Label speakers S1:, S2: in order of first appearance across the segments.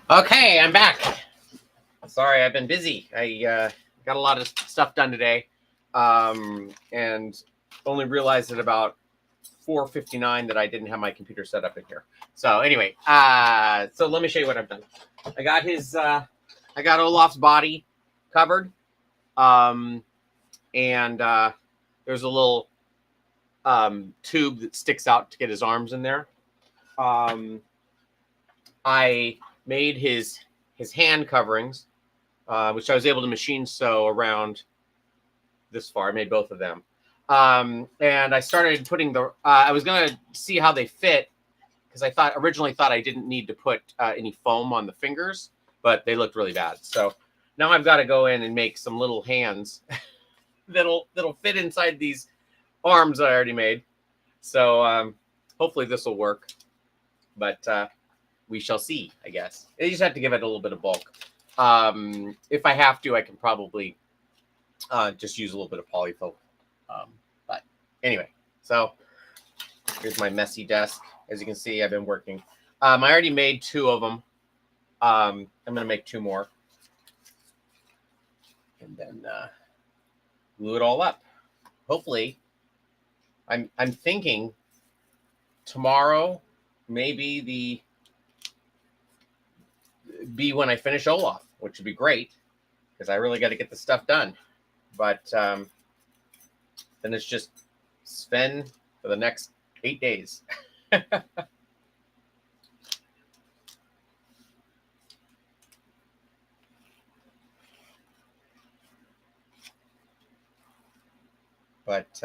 S1: Okay, I'm back. Sorry, I've been busy. I got a lot of stuff done today, and only realized at about 4:59 that I didn't have my computer set up in here. So anyway, so let me show you what I've done. I got I got Olaf's body covered, um, and there's a little tube that sticks out to get his arms in there. Um, I made his hand coverings, which I was able to machine sew around this far. I made both of them, and I started putting the. I was gonna see how they fit because I originally thought I didn't need to put any foam on the fingers, but they looked really bad. So now I've got to go in and make some little hands that'll fit inside these arms that I already made. So hopefully this will work, but we shall see. I guess you just have to give it a little bit of bulk. If I have to, I can probably just use a little bit of polyfill. But anyway, so here's my messy desk. As you can see, I've been working. I already made 2 of them. I'm going to make 2 more. And then glue it all up. Hopefully, I'm thinking tomorrow, maybe be when I finish Olaf, which would be great because I really got to get the stuff done. But then it's just Sven for the next 8 days. But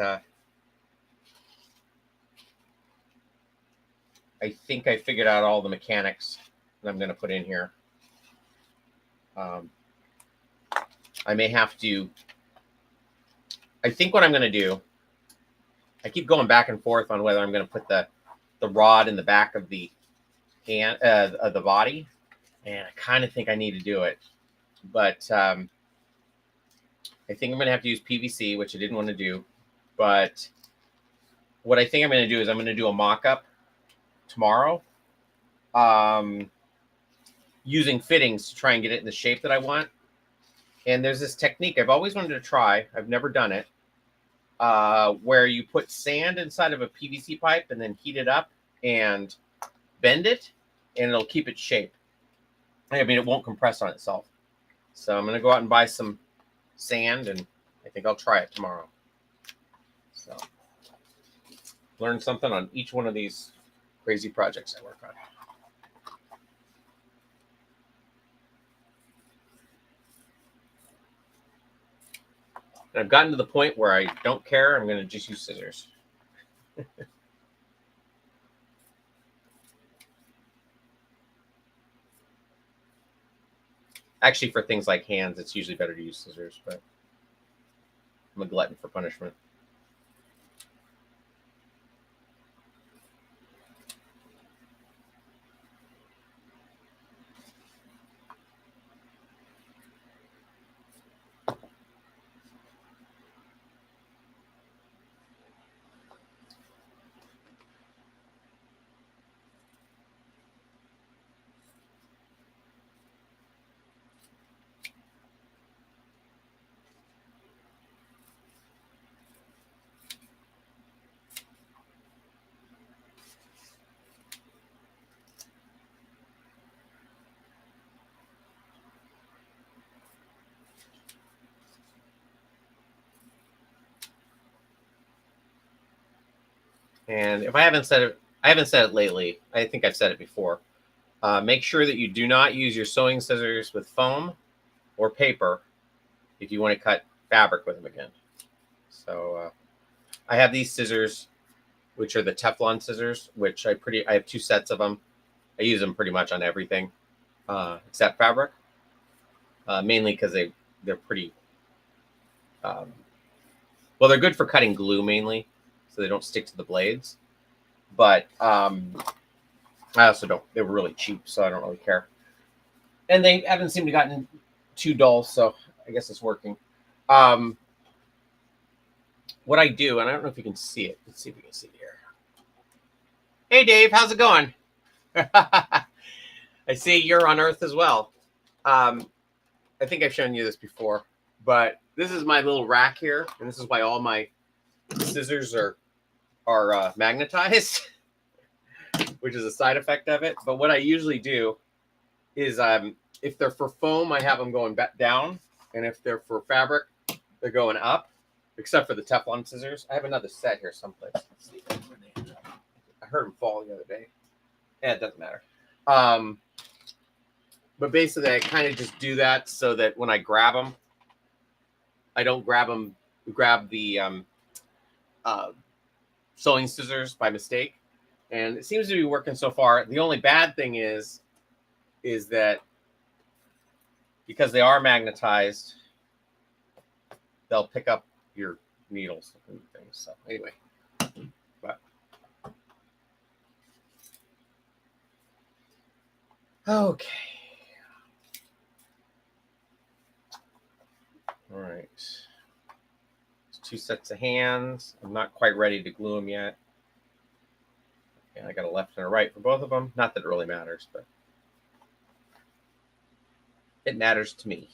S1: I think I figured out all the mechanics that I'm going to put in here. I may have to. I think what I'm going to do. I keep going back and forth on whether I'm going to put the rod in the back of the hand of the body, and I kind of think I need to do it, but I think I'm going to have to use PVC, which I didn't want to do. But what I think I'm going to do is I'm going to do a mock-up tomorrow, using fittings to try and get it in the shape that I want. And there's this technique I've always wanted to try. I've never done it. Where you put sand inside of a PVC pipe and then heat it up and bend it, and it'll keep its shape. I mean, it won't compress on itself. So I'm going to go out and buy some sand, and I think I'll try it tomorrow. So learn something on each one of these crazy projects I work on. And I've gotten to the point where I don't care. I'm going to just use scissors. Actually, for things like hands, it's usually better to use scissors, but I'm a glutton for punishment. And if I haven't said it lately. I think I've said it before. Make sure that you do not use your sewing scissors with foam or paper if you want to cut fabric with them again. So I have these scissors, which are the Teflon scissors, which I have 2 sets of them. I use them pretty much on everything except fabric, mainly because they're pretty. Well, they're good for cutting glue mainly, so they don't stick to the blades. But I also don't. They were really cheap, so I don't really care. And they haven't seemed to gotten too dull, so I guess it's working. What I do, and I don't know if you can see it. Let's see if we can see it here. Hey, Dave, how's it going? I see you're on Earth as well. I think I've shown you this before, but this is my little rack here, and this is why all my scissors are magnetized, which is a side effect of it. But what I usually do is, if they're for foam, I have them going back down, and if they're for fabric, they're going up. Except for the Teflon scissors, I have another set here someplace. Let's see where they ended up. I heard them fall the other day. Yeah, it doesn't matter. But basically, I kind of just do that so that when I grab them, I don't grab the sewing scissors by mistake. And it seems to be working so far. The only bad thing is that because they are magnetized, they'll pick up your needles and things. So anyway, but okay. All right. It's 2 sets of hands. I'm not quite ready to glue them yet. And I got a left and a right for both of them. Not that it really matters, but it matters to me.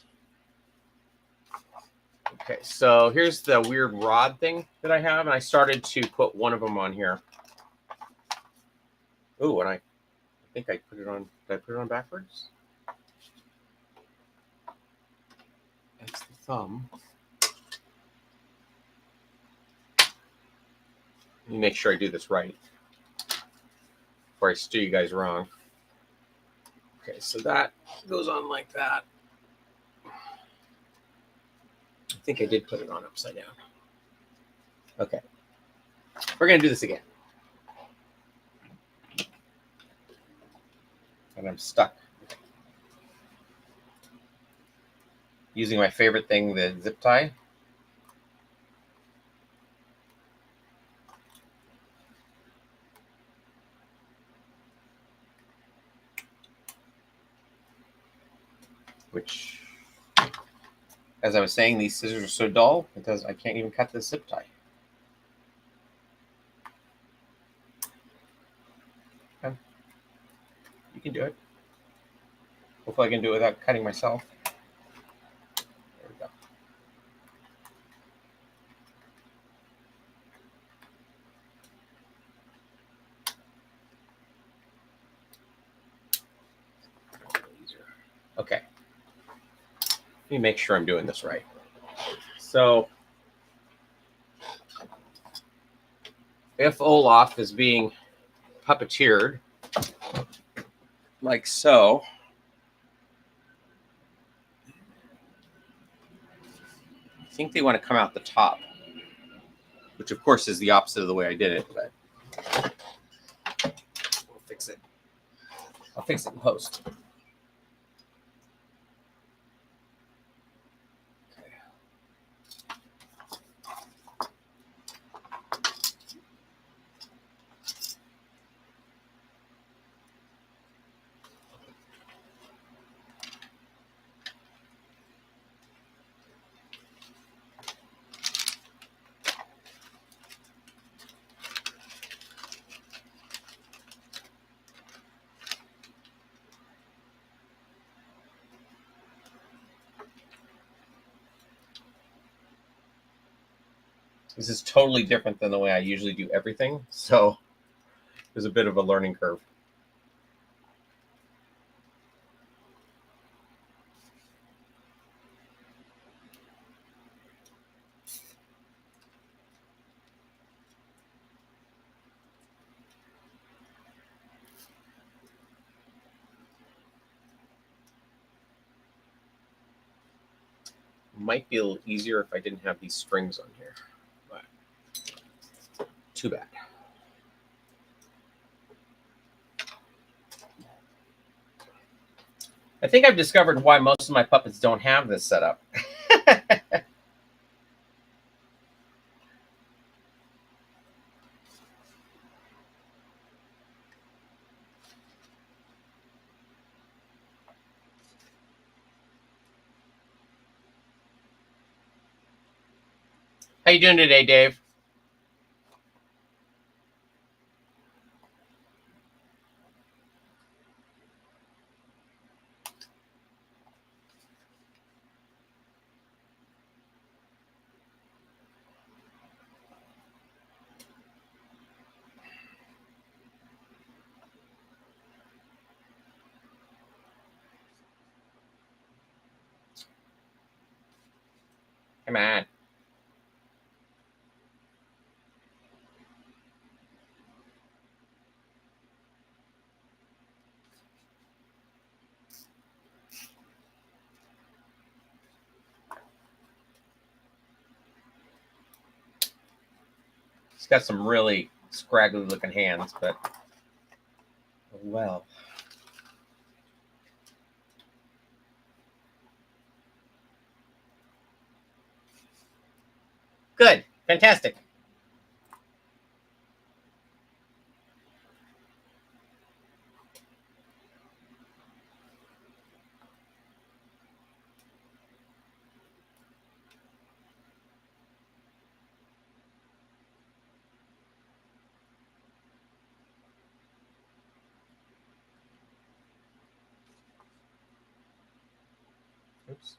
S1: Okay, so here's the weird rod thing that I have, and I started to put one of them on here. Ooh, and I think I put it on. Did I put it on backwards? That's the thumb. Let me make sure I do this right before I steer you guys wrong. Okay, so that goes on like that. I think I did put it on upside down. Okay. We're going to do this again. And I'm stuck. Using my favorite thing, the zip tie. Which, as I was saying, these scissors are so dull because I can't even cut the zip tie. Okay. You can do it. Hopefully I can do it without cutting myself. There we go. Okay. Let me make sure I'm doing this right. So, if Olaf is being puppeteered, like so, I think they want to come out the top, which of course is the opposite of the way I did it, but we'll fix it. I'll fix it in post. This is totally different than the way I usually do everything, so there's a bit of a learning curve. Might be a little easier if I didn't have these strings on here, but too bad. I think I've discovered why most of my puppets don't have this setup. How you doing today, Dave? Come on. He's got some really scraggly looking hands, but oh well. Good. Fantastic. Oops.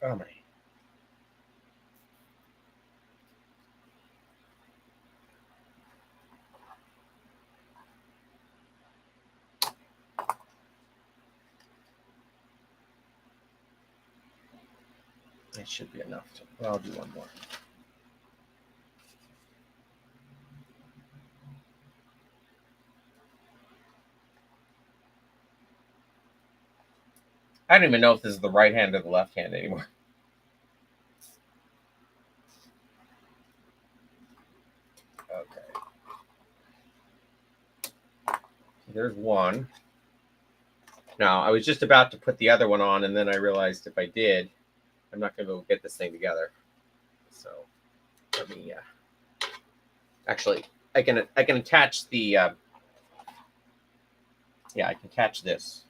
S1: Oh my. That should be enough. Well, I'll do one more. I don't even know if this is the right hand or the left hand anymore. Okay. There's one. Now, I was just about to put the other one on, and then I realized if I did, I'm not going to be able to get this thing together. So let me. Actually, I can attach the. Yeah, I can attach this.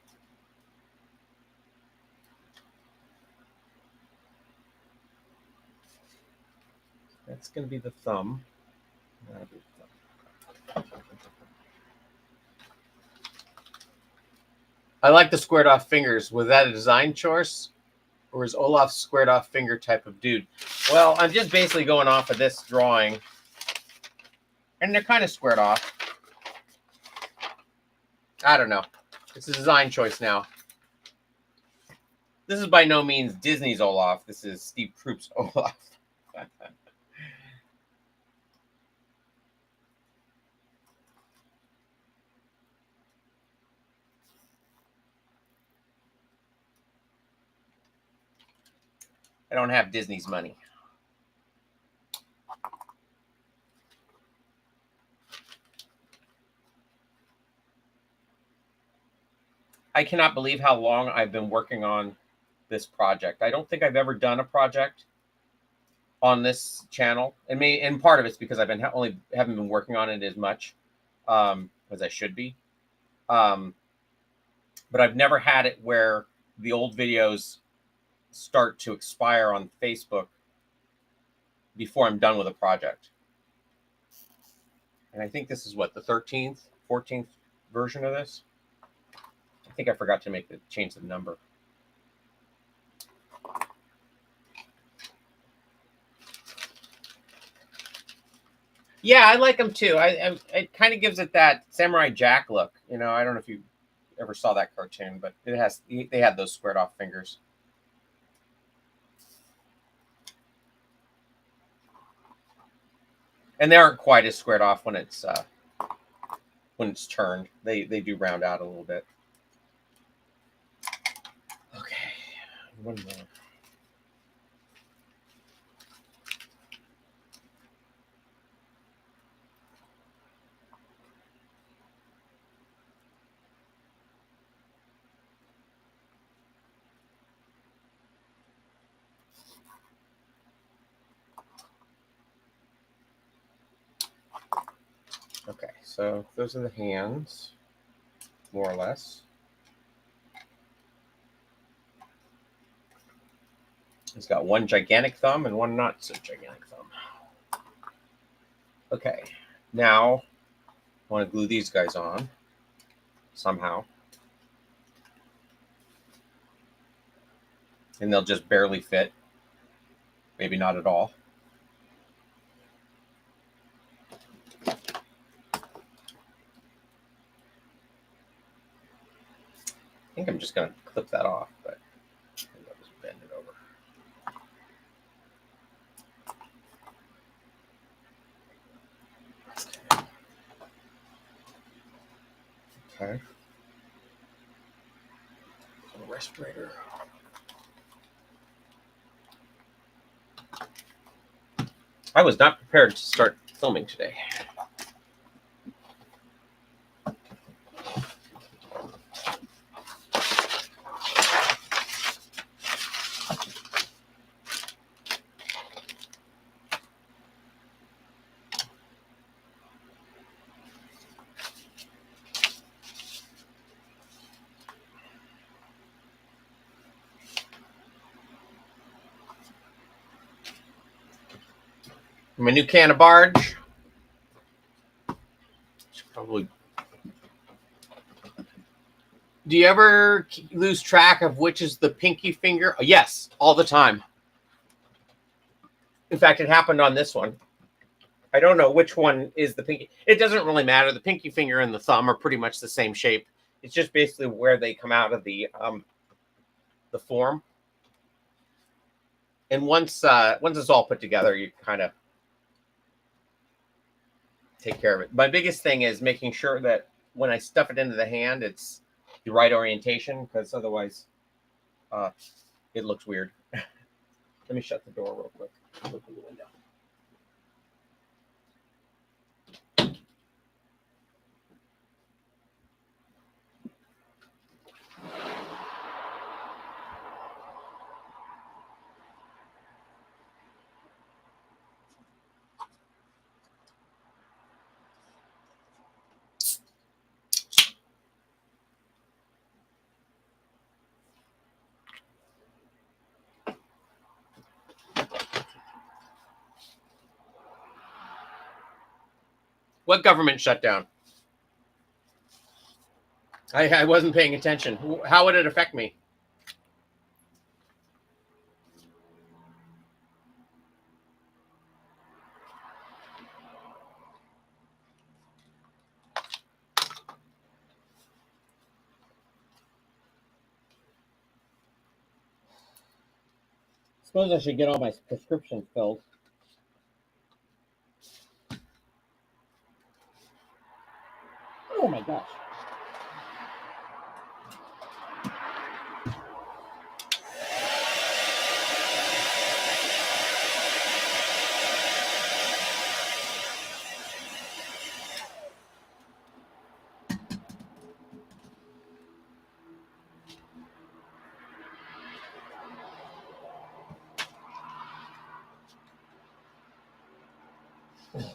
S1: That's going to be the thumb. That'll be the thumb. I like the squared off fingers. Was that a design choice? Or is Olaf squared off finger type of dude? Well, I'm just basically going off of this drawing. And they're kind of squared off. I don't know. It's a design choice now. This is by no means Disney's Olaf. This is Steve Troop's Olaf. I don't have Disney's money. I cannot believe how long I've been working on this project. I don't think I've ever done a project on this channel, and part of it's because I've been haven't been working on it as much as I should be. But I've never had it where the old videos start to expire on Facebook before I'm done with a project. And I think this is what, the 13th, 14th version of this. I think I forgot to change the number. Yeah, I like them too. It kind of gives it that Samurai Jack look. You know, I don't know if you ever saw that cartoon, but they had those squared off fingers. And they aren't quite as squared off when it's turned. They do round out a little bit. Okay, one more. Okay, so those are the hands, more or less. He's got one gigantic thumb and one not so gigantic thumb. Okay, now I want to glue these guys on somehow. And they'll just barely fit. Maybe not at all. think I'm just going to clip that off, but I'll just bend it over. Okay. Respirator. I was not prepared to start filming today. My new can of barge. Should probably. Do you ever lose track of which is the pinky finger? Yes, all the time. In fact, it happened on this one. I don't know which one is the pinky. It doesn't really matter. The pinky finger and the thumb are pretty much the same shape. It's just basically where they come out of the form. And once it's all put together, you kind of take care of it. My biggest thing is making sure that when I stuff it into the hand, it's the right orientation, because otherwise it looks weird. Let me shut the door real quick. Look in the window. What government shutdown? I wasn't paying attention. How would it affect me? Suppose I should get all my prescriptions filled. Oh my gosh.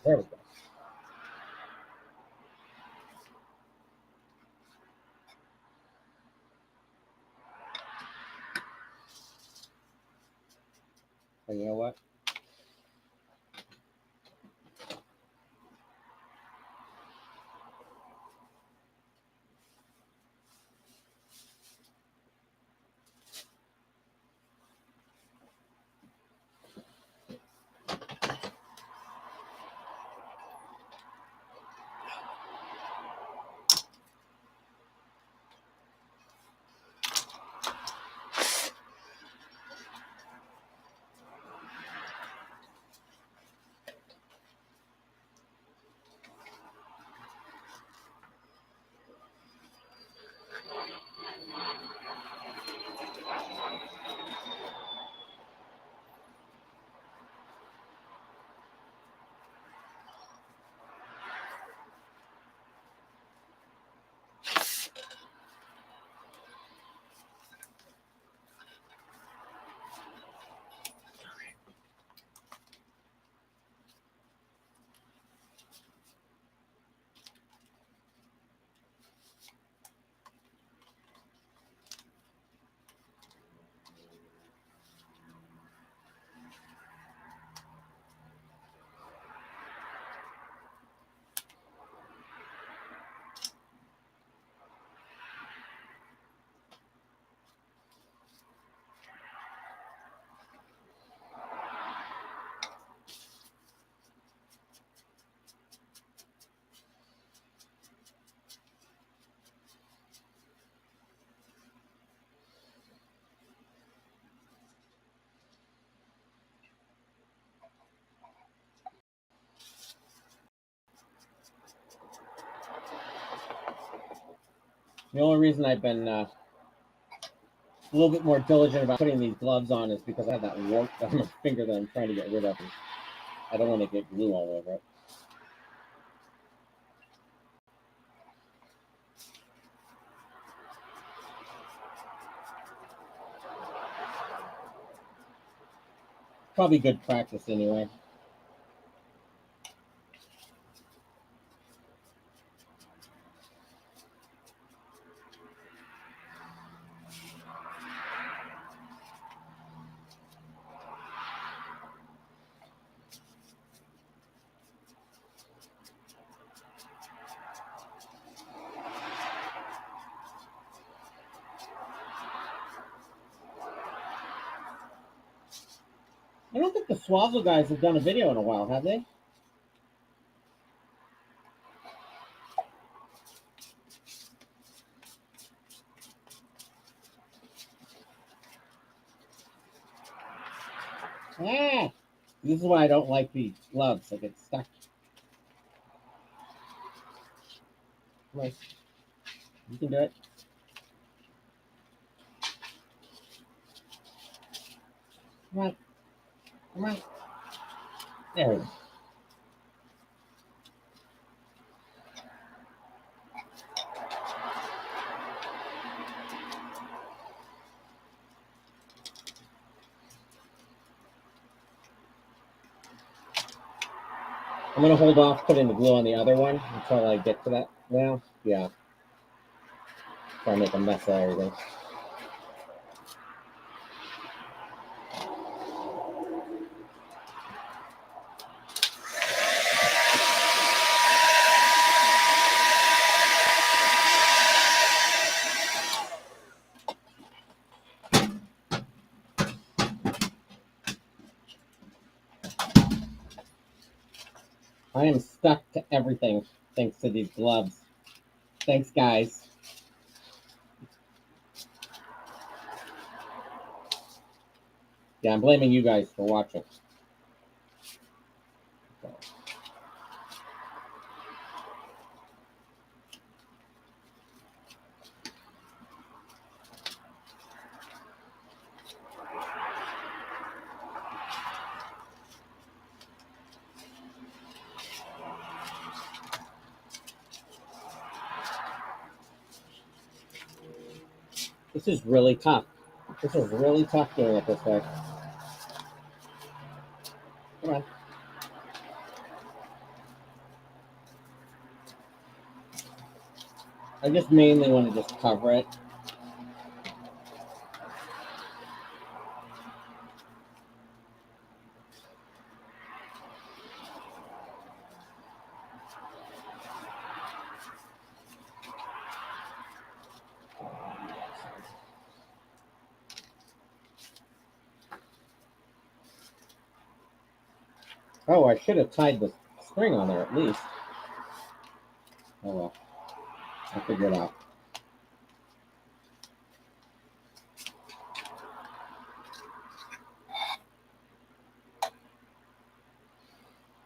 S1: There we go. And you know what?
S2: The only reason I've been a little bit more diligent about putting these gloves on is because I have that wart on my finger that I'm trying to get rid of. And I don't want to get glue all over it. Probably good practice anyway. I don't think the Swazzle guys have done a video in a while, have they? Ah, this is why I don't like these gloves. I get stuck. Right. You can do it. Come on. Come on. There we go. I'm going to hold off putting the glue on the other one until I get to that now. Yeah. Try to make a mess of everything. I am stuck to everything thanks to these gloves. Thanks, guys. Yeah, I'm blaming you guys for watching. This is really tough. This is really tough doing it this way. Come on. I just mainly want to just cover it. Oh, I should have tied the string on there at least. Oh well. I'll figure it out.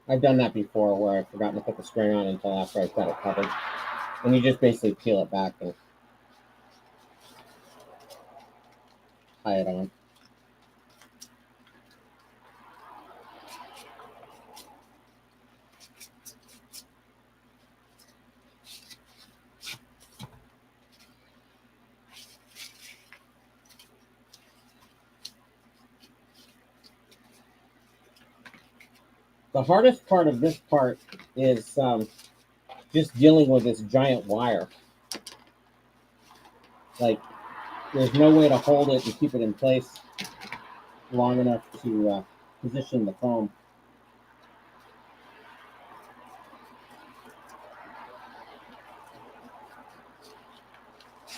S2: I've done that before where I've forgotten to put the string on until after I've got it covered. And you just basically peel it back and tie it on. The hardest part of this part is just dealing with this giant wire. Like, there's no way to hold it and keep it in place long enough to position the foam.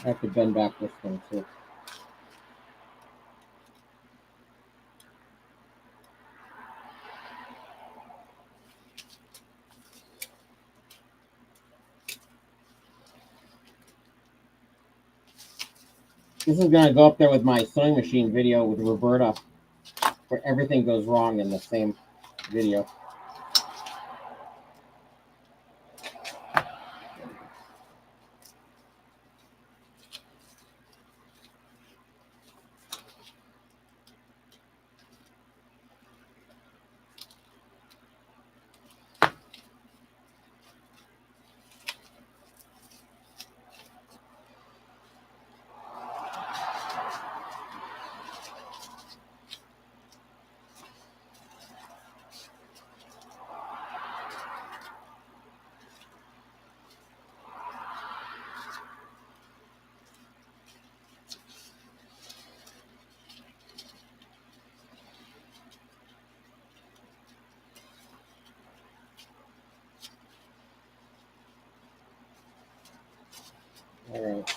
S2: I have to bend back this one too. This is going to go up there with my sewing machine video with Roberta, where everything goes wrong in the same video. All right.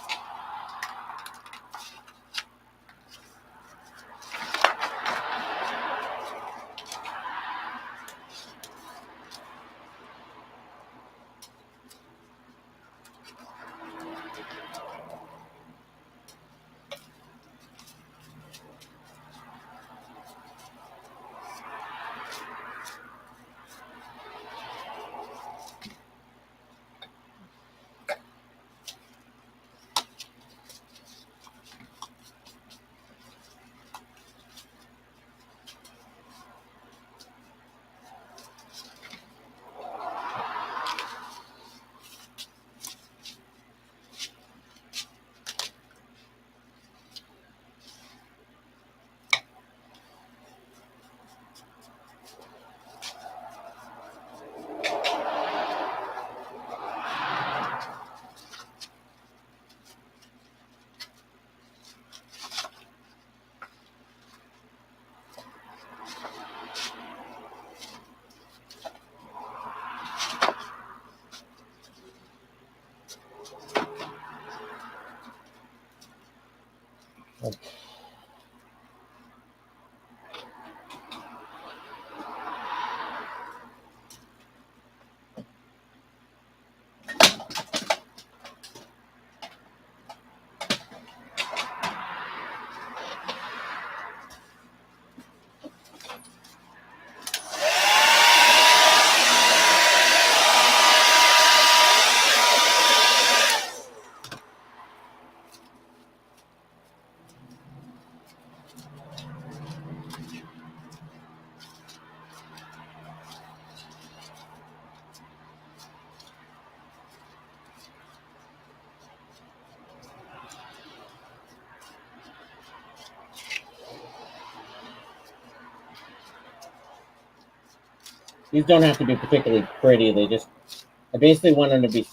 S2: These don't have to be particularly pretty. I basically want them to be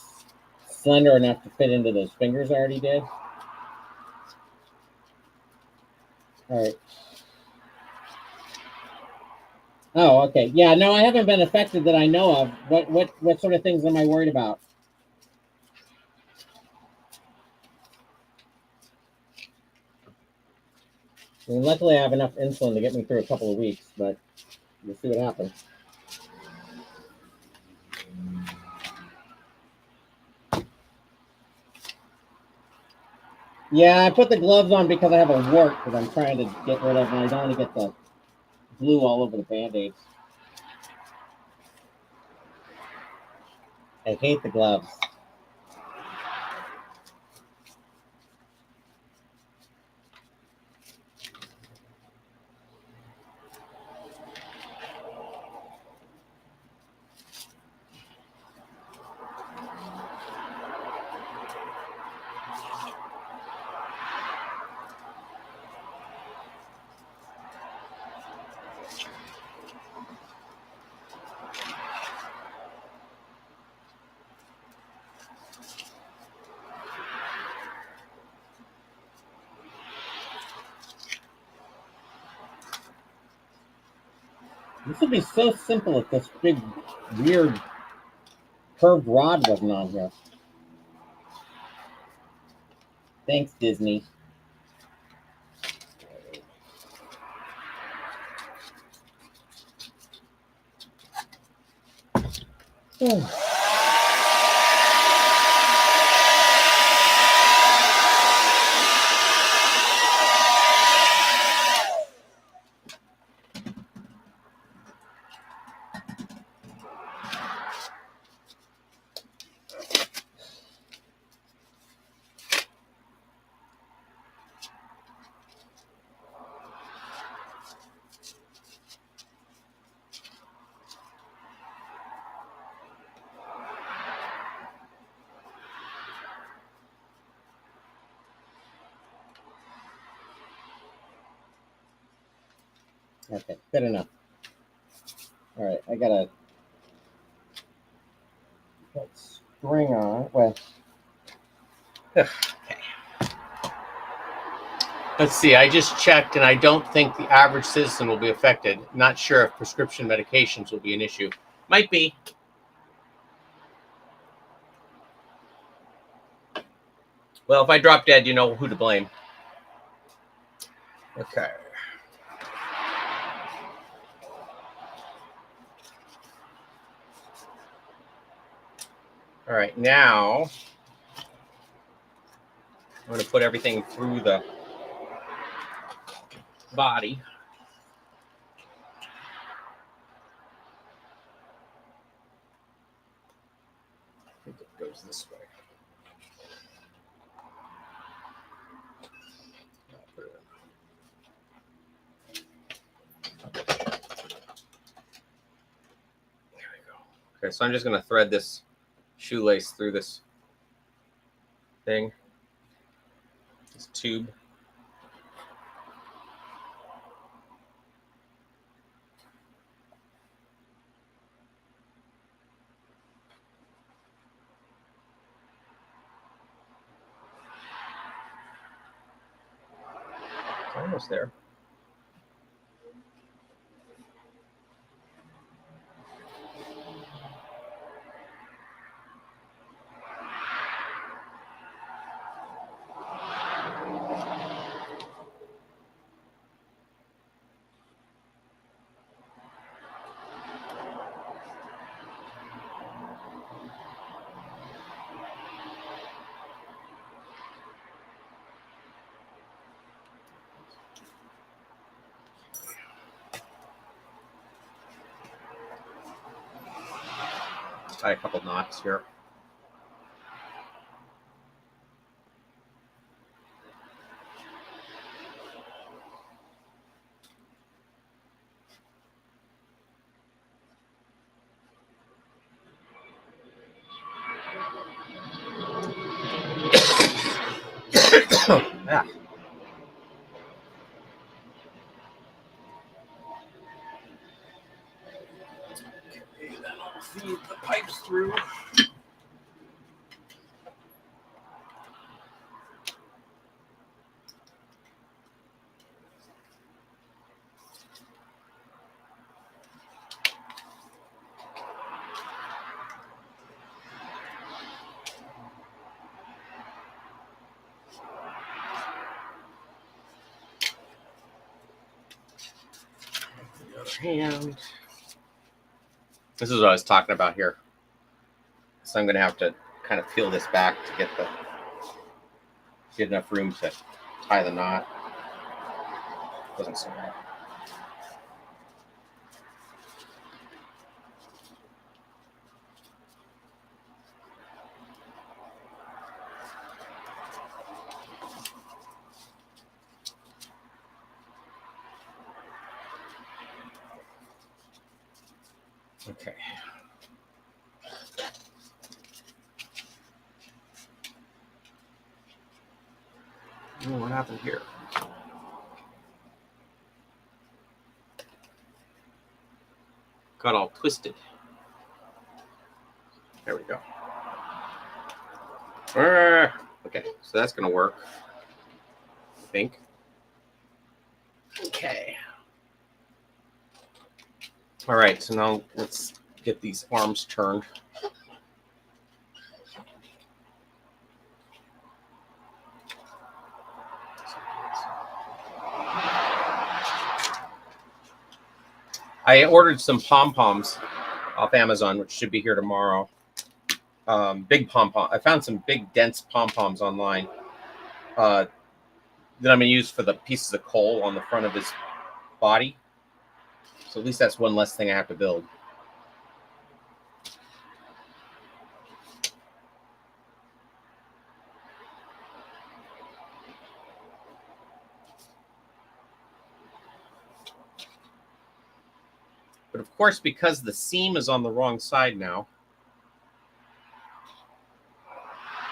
S2: slender enough to fit into those fingers I already did. All right. Oh, okay. Yeah, no, I haven't been affected that I know of. What sort of things am I worried about? I mean, luckily, I have enough insulin to get me through a couple of weeks, but we'll see what happens. Yeah, I put the gloves on because I have a wart that I'm trying to get rid of, and I don't want to get the glue all over the Band-Aids. I hate the gloves. This would be so simple if this big, weird, curved rod wasn't on here. Thanks, Disney. Okay, good enough. All right, I gotta put string on it. Well,
S1: Okay. Let's see. I just checked, and I don't think the average citizen will be affected. Not sure if prescription medications will be an issue. Might be. Well, if I drop dead, you know who to blame. Okay. All right, now I'm going to put everything through the body. I think it goes this way. There we go. Okay, so I'm just going to thread this shoelace through this thing, this tube. It's almost there. Tie a couple knots here. Ah. Okay, then I'll feed the pipes through. The other hand. This is what I was talking about here. So I'm going to have to kind of peel this back to get enough room to tie the knot. Doesn't seem right. Okay. Oh, what happened here? Got all twisted. There we go. Okay, so that's going to work, I think. Okay. All right, so now let's get these arms turned. I ordered some pom-poms off Amazon, which should be here tomorrow. Big pom-pom. I found some big, dense pom-poms online that I'm going to use for the pieces of coal on the front of his body. So at least that's one less thing I have to build. But of course, because the seam is on the wrong side now,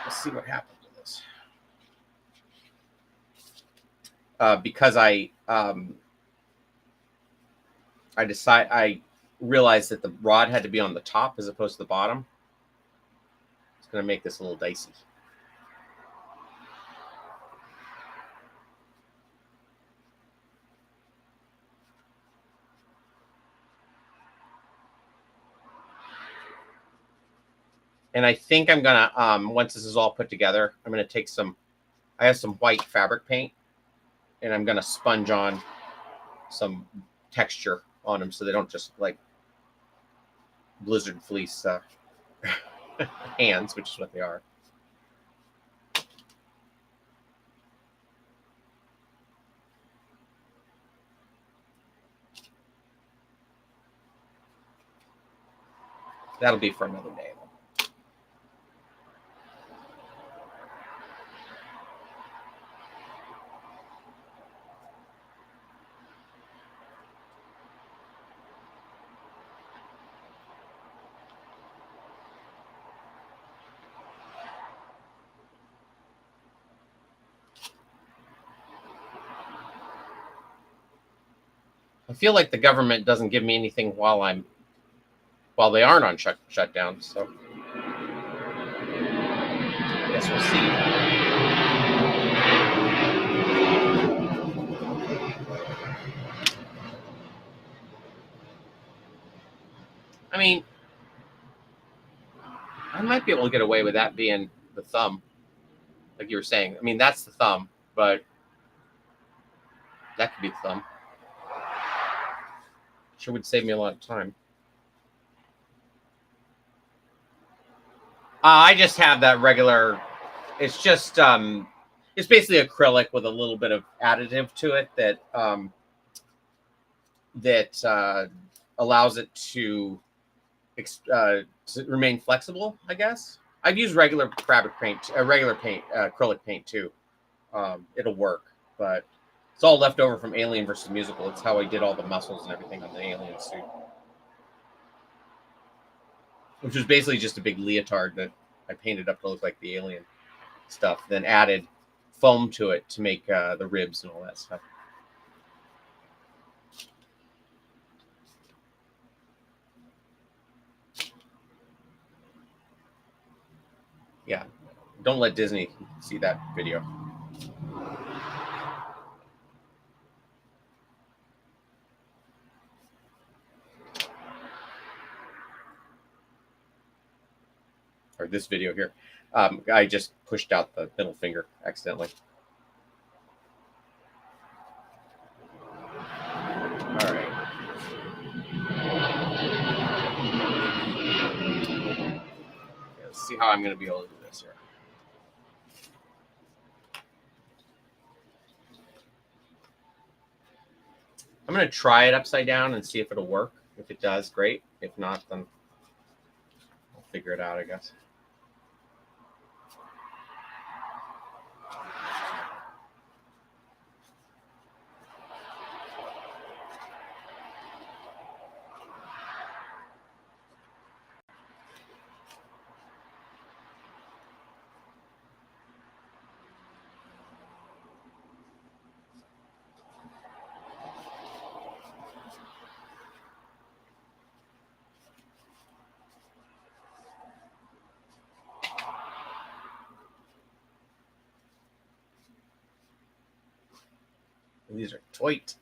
S1: let's see what happened to this. Because I realized that the rod had to be on the top as opposed to the bottom. It's going to make this a little dicey. And I think I'm gonna, once this is all put together, I'm gonna take some I have some white fabric paint, and I'm gonna sponge on some texture on them so they don't just like blizzard fleece hands, which is what they are. That'll be for another day. I feel like the government doesn't give me anything while they aren't on shutdown. So I guess we'll see. I mean, I might be able to get away with that being the thumb, like you were saying. I mean, that's the thumb, but that could be the thumb. Sure would save me a lot of time. I just have that regular. It's just it's basically acrylic with a little bit of additive to it that allows it to remain flexible, I guess. I've used regular fabric paint, regular paint, acrylic paint too. It'll work, but it's all left over from Alien versus Musical. It's how I did all the muscles and everything on the Alien suit, which was basically just a big leotard that I painted up to look like the Alien stuff, then added foam to it to make the ribs and all that stuff. Yeah, don't let Disney see that video. Or this video here. I just pushed out the middle finger accidentally. All right. Let's see how I'm going to be able to do this here. I'm going to try it upside down and see if it'll work. If it does, great. If not, then I'll figure it out, I guess. These are tight.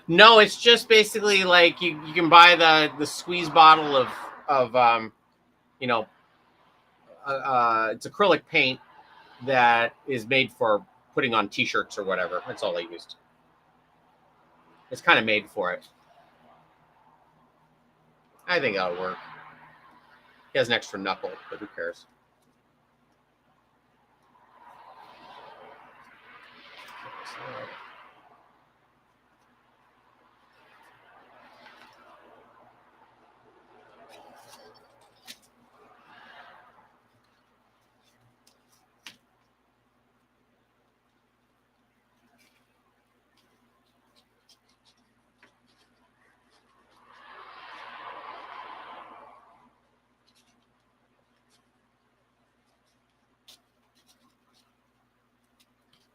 S1: No, it's just basically like you can buy the squeeze bottle of you know it's acrylic paint that is made for putting on t-shirts or whatever. That's all I used. It's kind of made for it. I think that'll work. He has an extra knuckle, but who cares?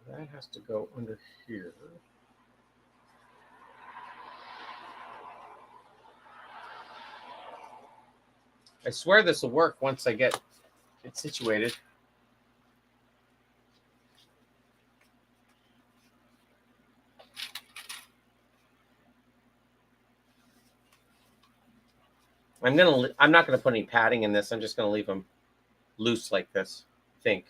S1: That has to go under here. I swear this will work once I get it situated. I'm not gonna put any padding in this. I'm just gonna leave them loose like this, I think.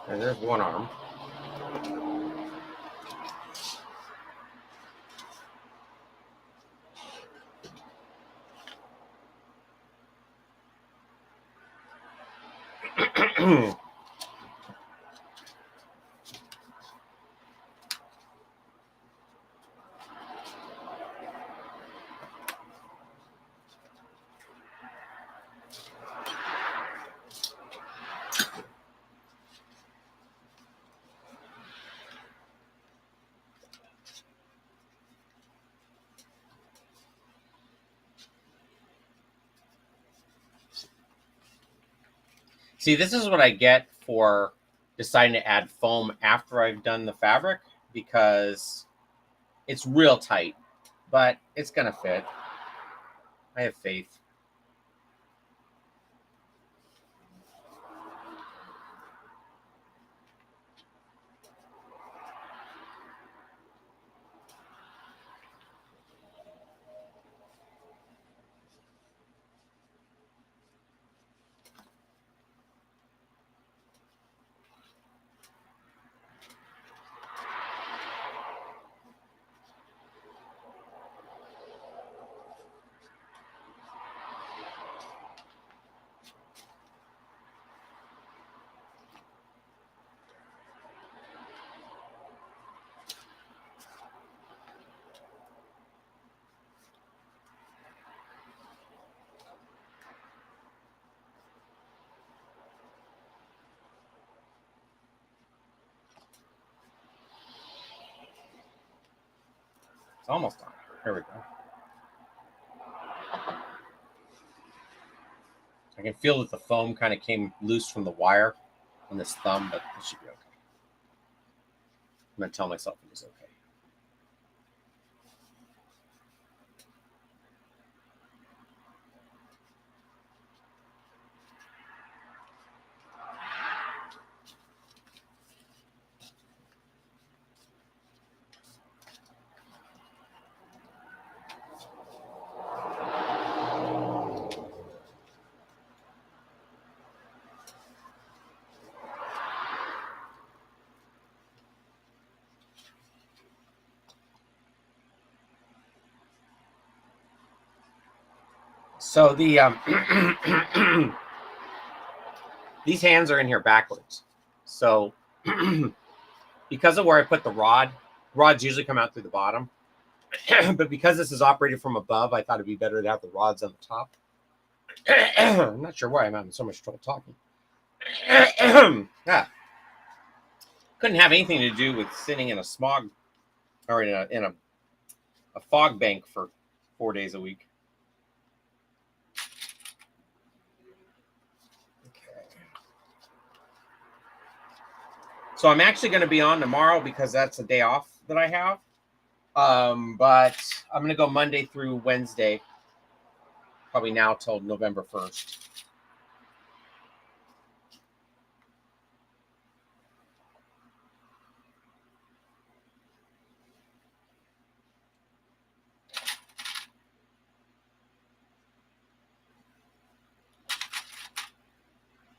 S1: And there's one arm. See, this is what I get for deciding to add foam after I've done the fabric, because it's real tight, but it's gonna fit. I have faith. It's almost done. Here we go. I can feel that the foam kind of came loose from the wire on this thumb, but it should be okay. I'm going to tell myself it is okay. So the these hands are in here backwards. So because of where I put the rods usually come out through the bottom. But because this is operated from above, I thought it'd be better to have the rods on the top. I'm not sure why I'm having so much trouble talking. Yeah. Couldn't have anything to do with sitting in a smog or in a fog bank for 4 days a week. So I'm actually going to be on tomorrow because that's a day off that I have. But I'm going to go Monday through Wednesday, probably now till November 1st.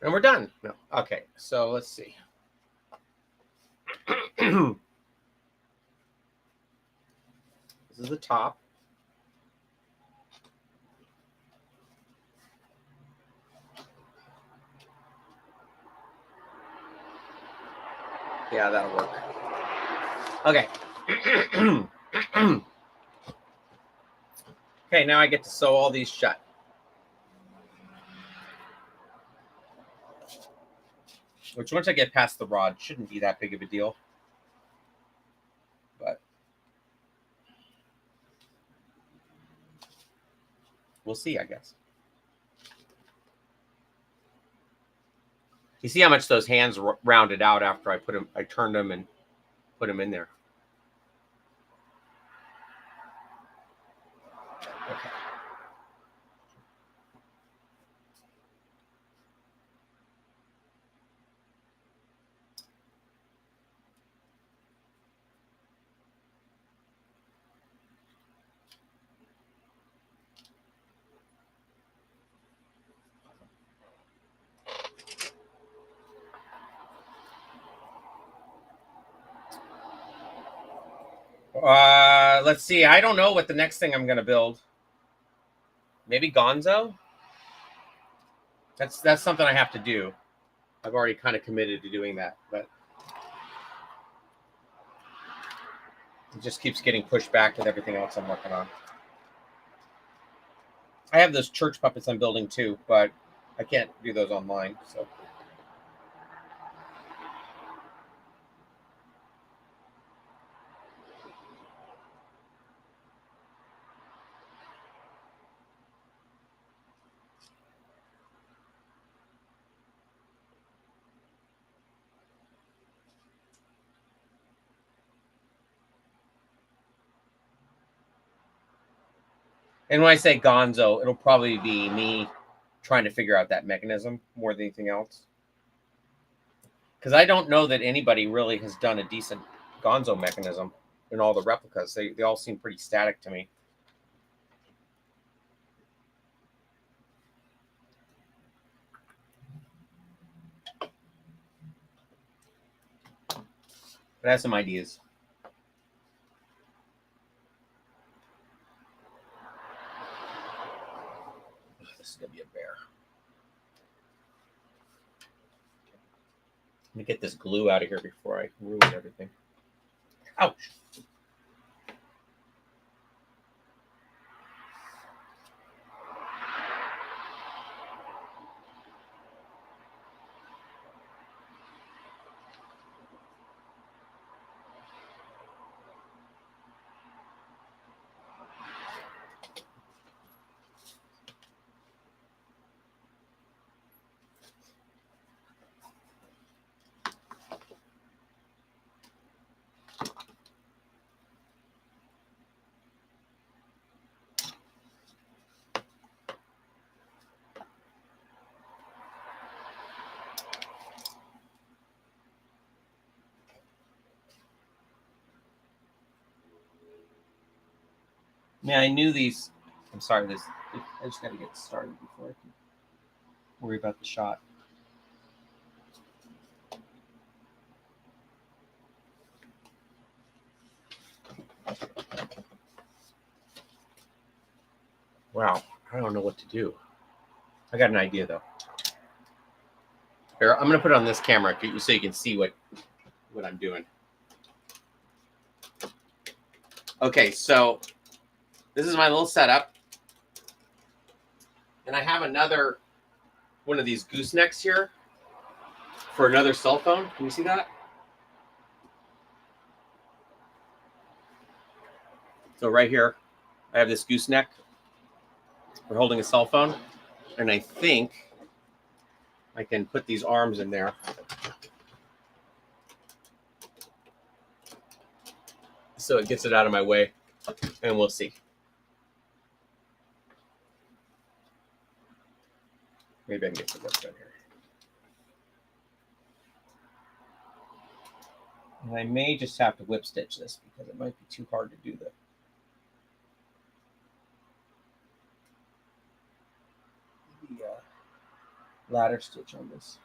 S1: And we're done. No. Okay, so let's see. This is the top. Yeah, that'll work. Okay. Okay, now I get to sew all these shut. Which once I get past the rod, shouldn't be that big of a deal. we'll see, I guess. You see how much those hands rounded out after I put them, I turned them and put them in there. Okay. Let's see. I don't know what the next thing I'm going to build. Maybe Gonzo? That's something I have to do. I've already kind of committed to doing that, but it just keeps getting pushed back with everything else I'm working on. I have those church puppets I'm building too, but I can't do those online, so. And when I say Gonzo, it'll probably be me trying to figure out that mechanism more than anything else. Because I don't know that anybody really has done a decent Gonzo mechanism in all the replicas. They all seem pretty static to me. But I have some ideas. This is going to be a bear. Let me get this glue out of here before I ruin everything. Ouch. Man, I knew these. I'm sorry, this. I just got to get started before I can worry about the shot. Wow, I don't know what to do. I got an idea though. Here, I'm gonna put it on this camera so you can see what I'm doing. Okay, so this is my little setup, and I have another one of these goosenecks here for another cell phone. Can you see that? So right here, I have this gooseneck for holding a cell phone, and I think I can put these arms in there. So it gets it out of my way, and we'll see. Maybe I can get some work done here. And I may just have to whip stitch this because it might be too hard to do the ladder stitch on this.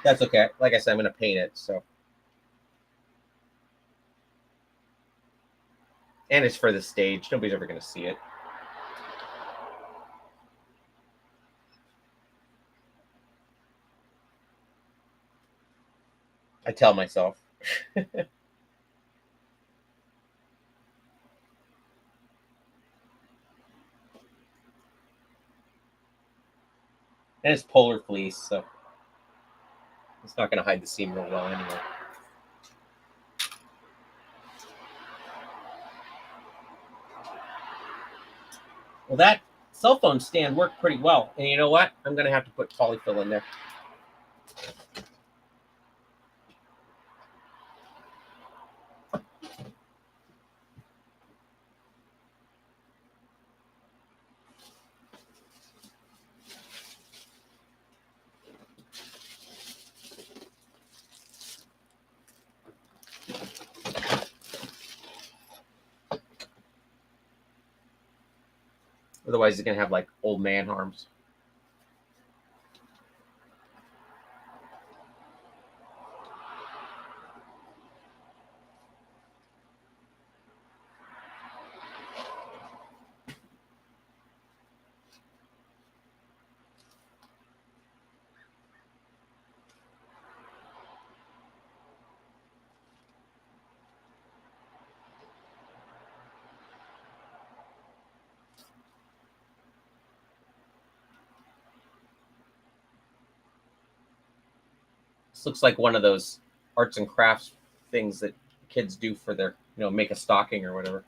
S1: That's okay. Like I said, I'm going to paint it, so. And it's for the stage. Nobody's ever going to see it. I tell myself. And it's polar fleece, so it's not going to hide the seam real well anyway. Well, that cell phone stand worked pretty well. And you know what? I'm going to have to put polyfill in there. Otherwise, it's going to have like old man arms. This looks like one of those arts and crafts things that kids do for their, make a stocking or whatever.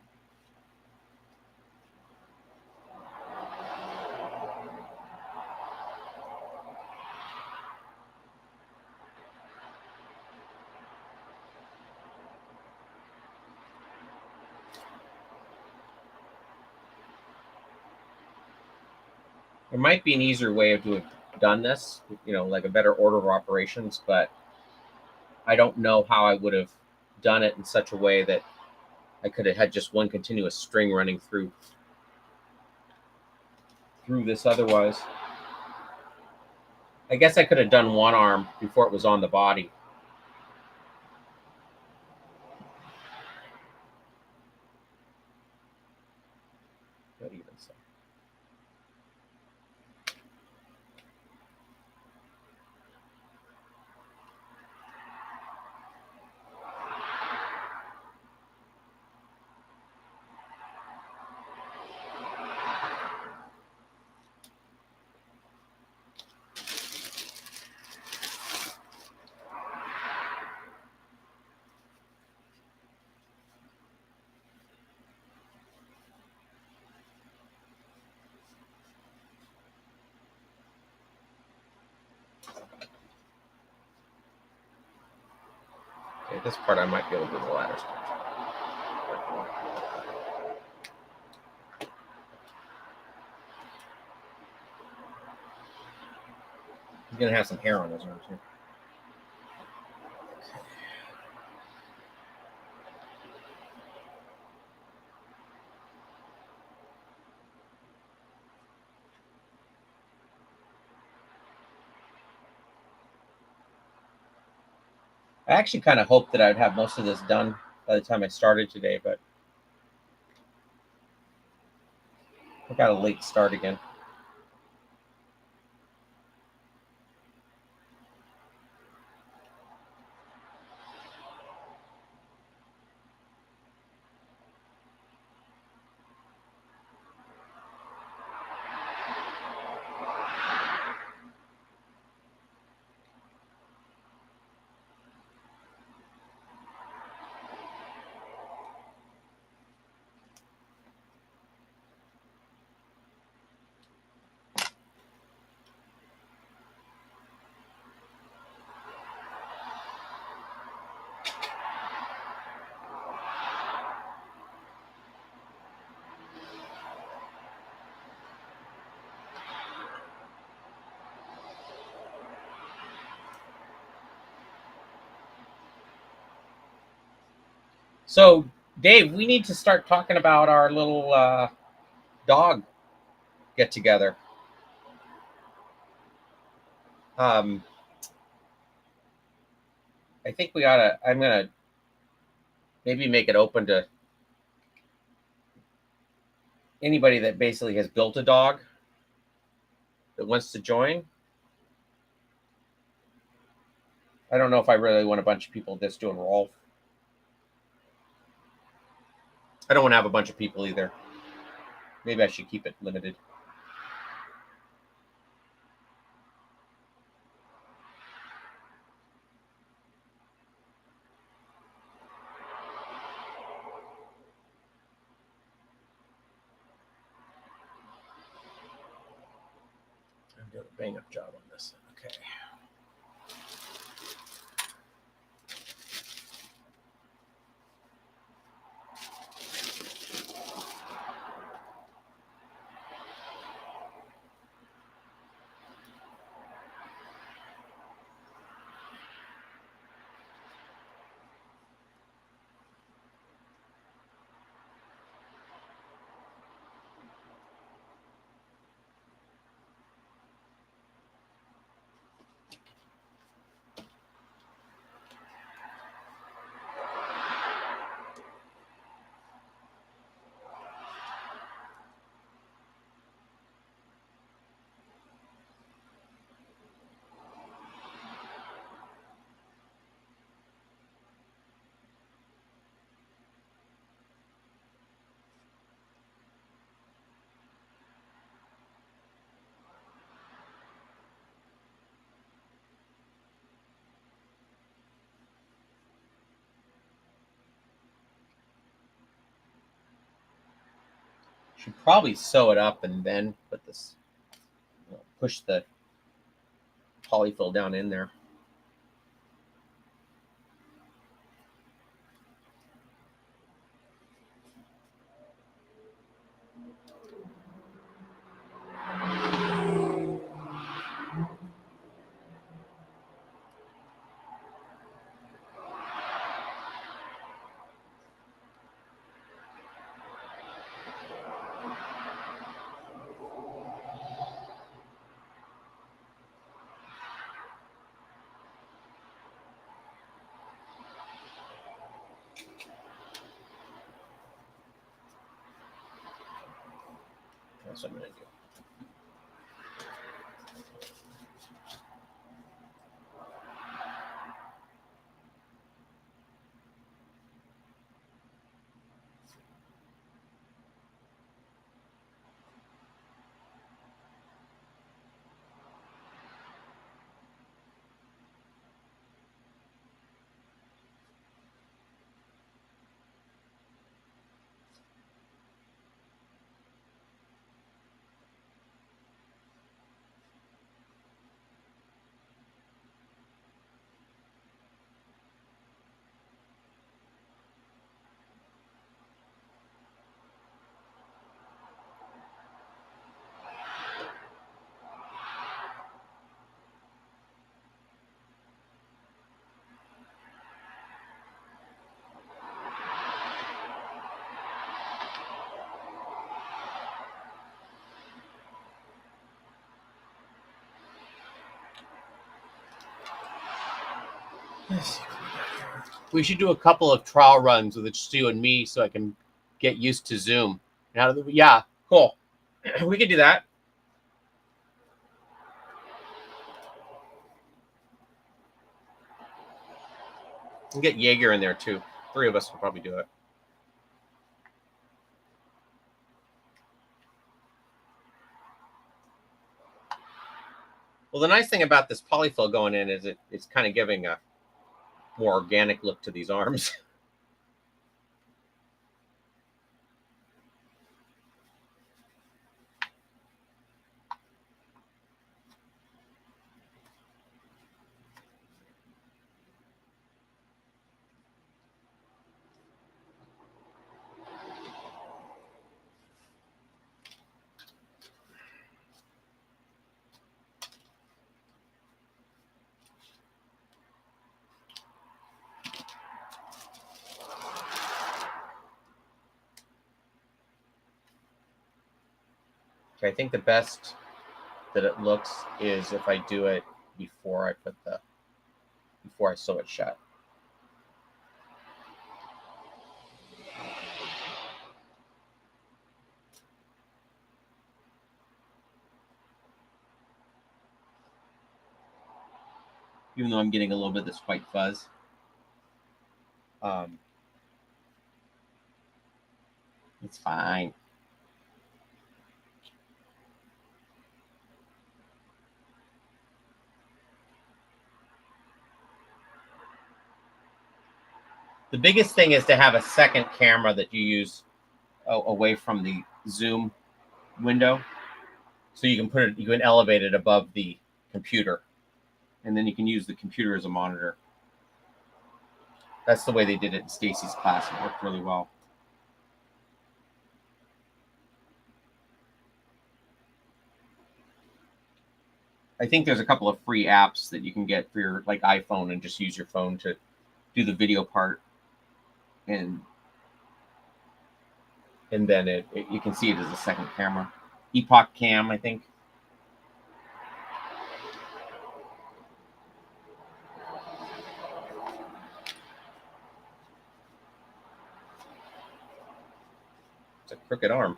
S1: There might be an easier way of doing done this, like a better order of operations, but I don't know how I would have done it in such a way that I could have had just one continuous string running through this otherwise. I guess I could have done one arm before it was on the body. Not even so. Okay, this part I might be able to do the ladder stitch. He's gonna have some hair on his arms here. I actually kind of hoped that I'd have most of this done by the time I started today, but I got a late start again. So, Dave, we need to start talking about our little dog get together. I think we gotta. I'm gonna maybe make it open to anybody that basically has built a dog that wants to join. I don't know if I really want a bunch of people just doing Rolf. I don't want to have a bunch of people either. Maybe I should keep it limited. I'm doing a bang-up job on this. Okay. Should probably sew it up and then put this, push the polyfill down in there. That's what I'm going to do. We should do a couple of trial runs with Stu and me so I can get used to Zoom. Yeah, cool. We could do that. And get Jaeger in there too. 3 of us will probably do it. Well, the nice thing about this polyfill going in is it's kind of giving a more organic look to these arms. I think the best that it looks is if I do it before I sew it shut. Even though I'm getting a little bit of this white fuzz. It's fine. The biggest thing is to have a second camera that you use away from the zoom window So you can put it, you can elevate it above the computer, and then you can use the computer as a monitor. That's the way they did it in Stacy's class. It worked really well. I think there's a couple of free apps that you can get for your like iPhone and just use your phone to do the video part, and then you can see it as a second camera. Epoch Cam, I think. It's a crooked arm.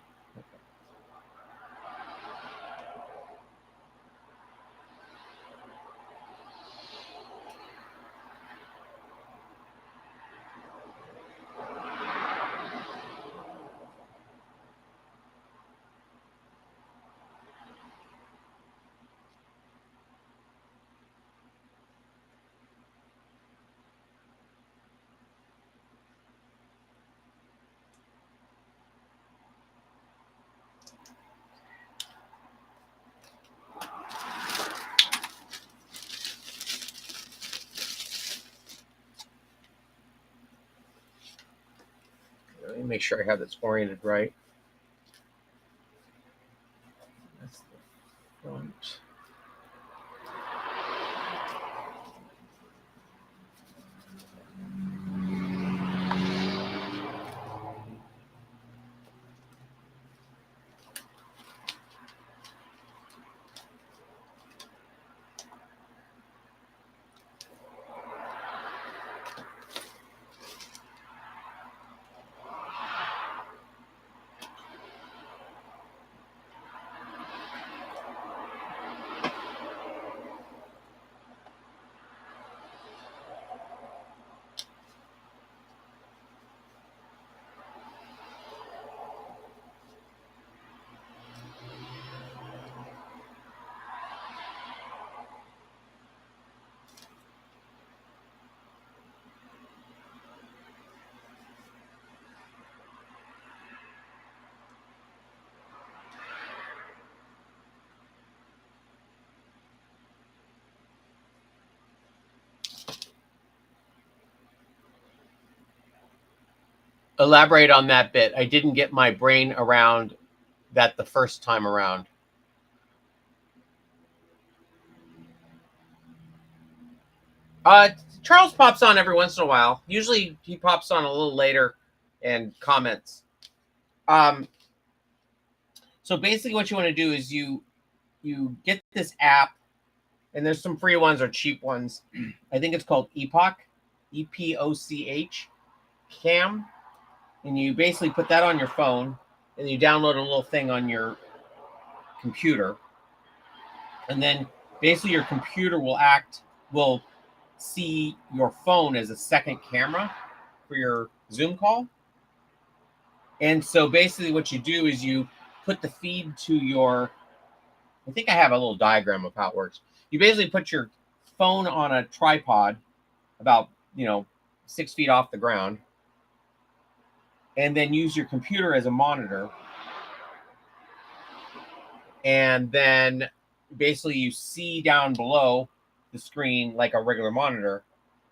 S1: Let me make sure I have this oriented right. That's the front. Elaborate on that bit. I didn't get my brain around that the first time around. Charles pops on every once in a while. Usually he pops on a little later and comments. So basically what you want to do is you get this app, and there's some free ones or cheap ones. I think it's called Epoch, EPOCH, Cam. And you basically put that on your phone, and you download a little thing on your computer. And then basically your computer will see your phone as a second camera for your Zoom call. And so basically what you do is you put the feed to your, I think I have a little diagram of how it works. You basically put your phone on a tripod about, 6 feet off the ground, and then use your computer as a monitor. And then basically you see down below the screen like a regular monitor,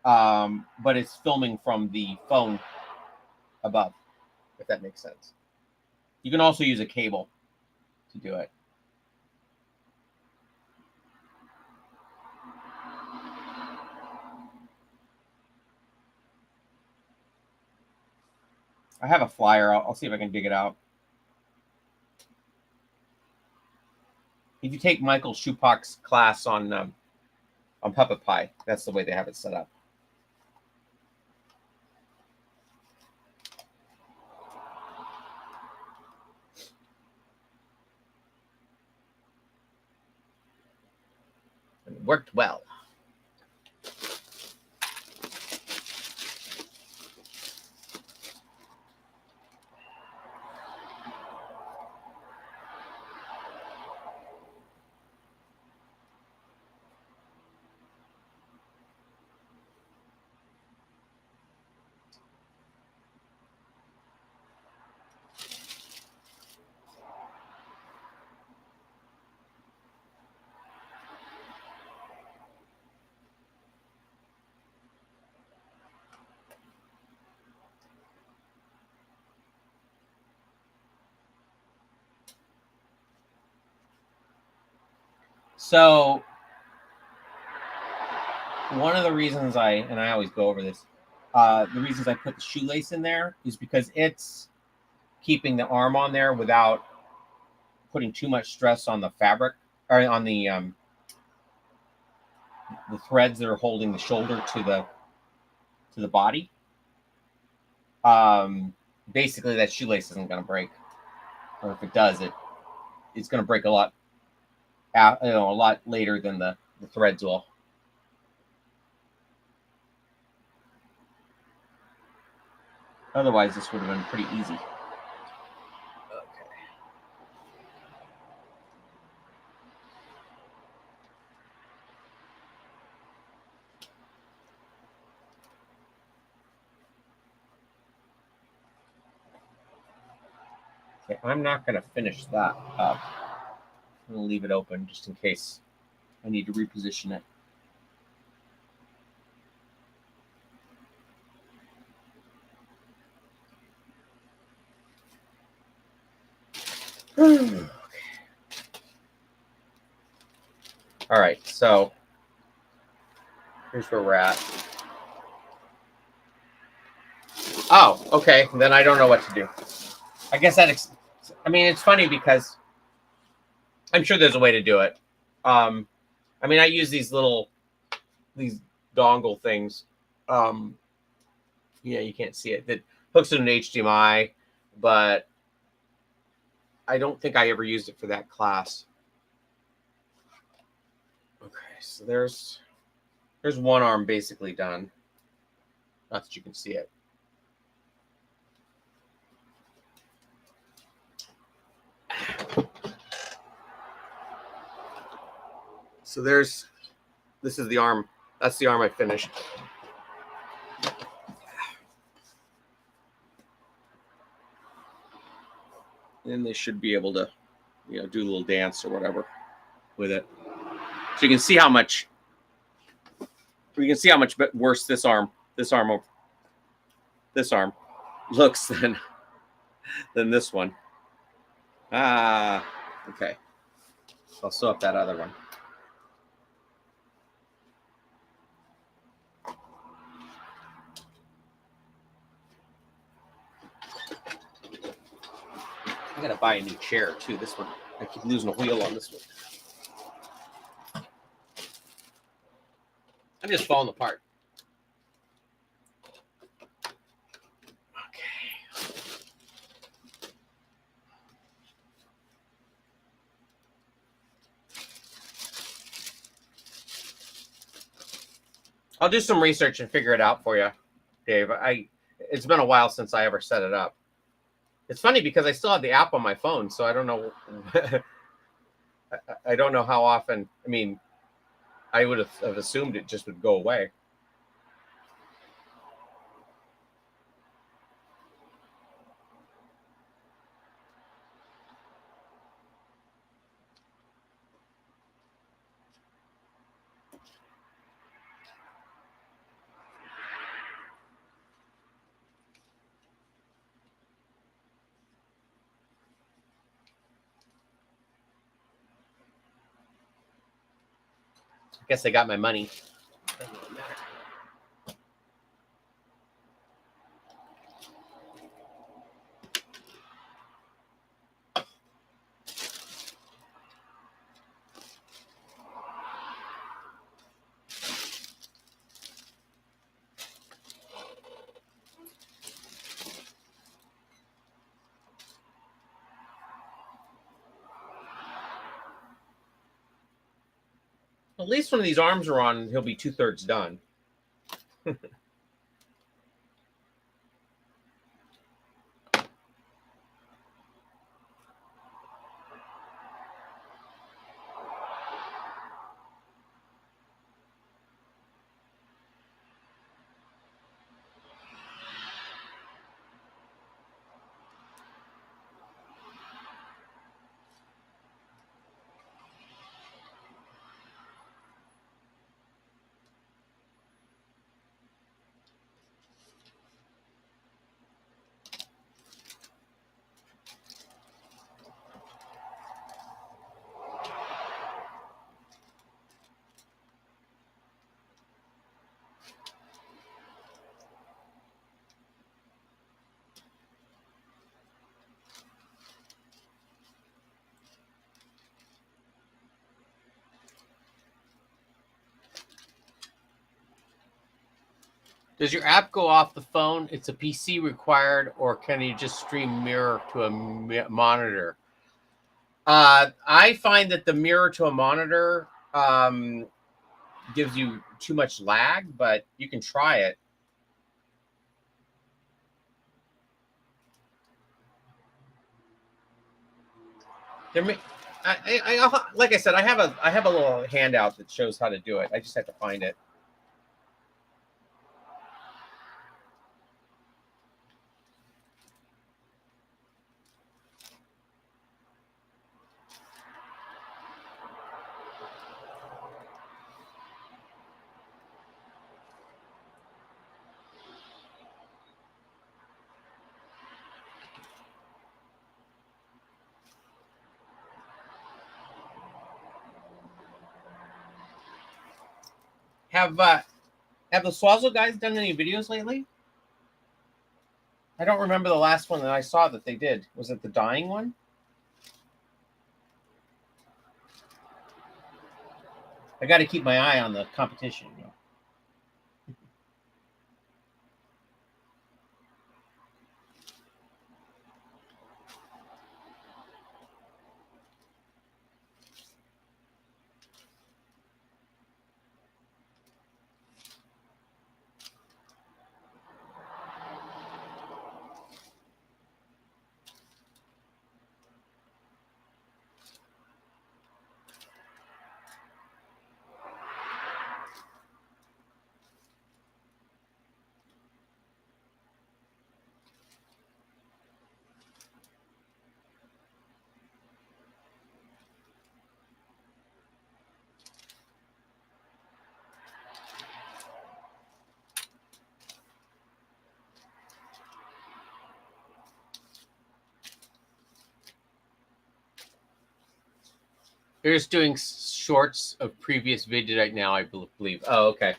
S1: but it's filming from the phone above, if that makes sense. You can also use a cable to do it. I have a flyer. I'll see if I can dig it out. If you take Michael Schupak's class on Puppet Pie, that's the way they have it set up. It worked well. So one of the reasons I always go over this, the reasons I put the shoelace in there is because it's keeping the arm on there without putting too much stress on the fabric or on the threads that are holding the shoulder to the body. Basically, that shoelace isn't going to break, or if it does, it's going to break a lot, a lot later than the threads will. Otherwise, this would have been pretty easy. Okay, I'm not going to finish that up. I'm going to leave it open just in case I need to reposition it. Okay. All right, so here's where we're at. Oh, okay. Then I don't know what to do. I guess I mean, it's funny because I'm sure there's a way to do it. I mean, I use these dongle things. Yeah, you can't see it. That hooks in an HDMI, but I don't think I ever used it for that class. Okay, so there's one arm basically done. Not that you can see it. So this is the arm. That's the arm I finished. And they should be able to, do a little dance or whatever with it. So you can see how much worse this arm looks than this one. Okay. I'll sew up that other one. I gotta buy a new chair too. This one, I keep losing a wheel on this one. I'm just falling apart. Okay. I'll do some research and figure it out for you, Dave. It's been a while since I ever set it up. It's funny because I still have the app on my phone, so I don't know. I don't know how often. I mean, I would have assumed it just would go away. I guess I got my money. Doesn't matter. At least when these arms are on, he'll be 2/3 done. Does your app go off the phone? It's a PC required, or can you just stream mirror to a monitor? I find that the mirror to a monitor gives you too much lag, but you can try it. There may, like I said, I have a little handout that shows how to do it. I just have to find it. Have the Swazzle guys done any videos lately? I don't remember the last one that I saw that they did. Was it the dying one? I got to keep my eye on the competition. You know? They're just doing shorts of previous video right now, I believe. Oh, okay.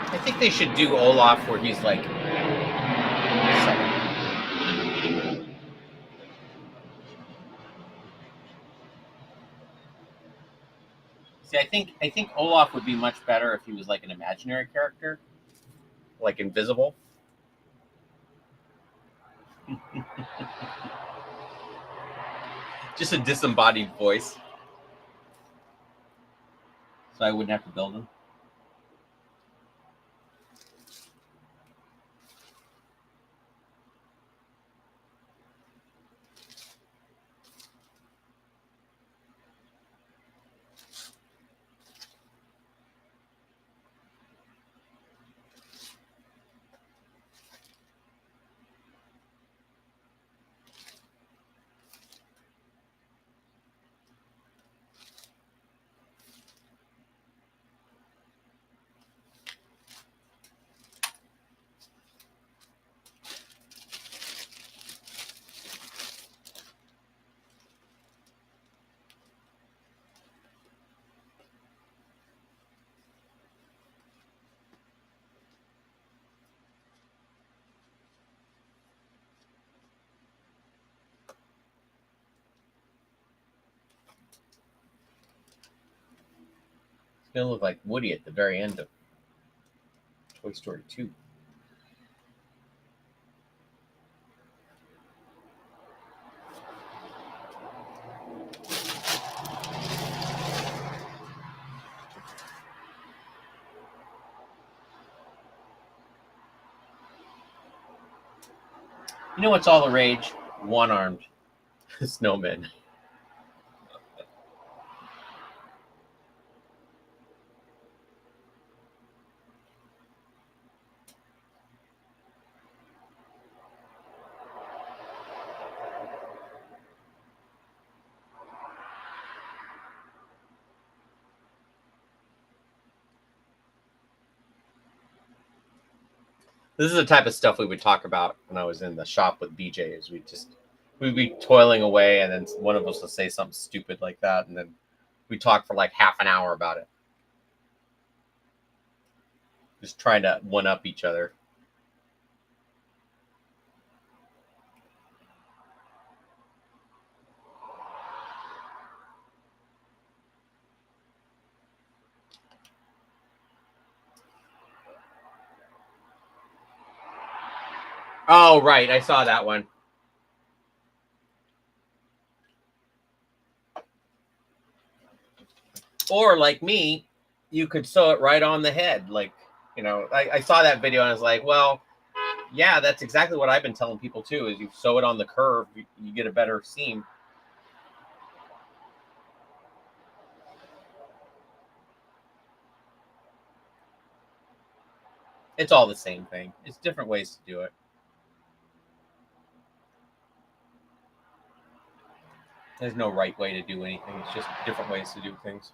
S1: I think they should do Olaf where he's like. See, I think Olaf would be much better if he was like an imaginary character, like invisible. Just a disembodied voice, so I wouldn't have to build him. It's gonna look like Woody at the very end of Toy Story 2. You know what's all the rage? One-armed snowmen. This is the type of stuff we would talk about when I was in the shop with BJ. Is we'd be toiling away, and then one of us would say something stupid like that, and then we talk for like half an hour about it, just trying to one up each other. Oh, right. I saw that one. Or like me, you could sew it right on the head. Like, I saw that video and I was like, well, yeah, that's exactly what I've been telling people too, is you sew it on the curve, you get a better seam. It's all the same thing. It's different ways to do it. There's no right way to do anything. It's just different ways to do things.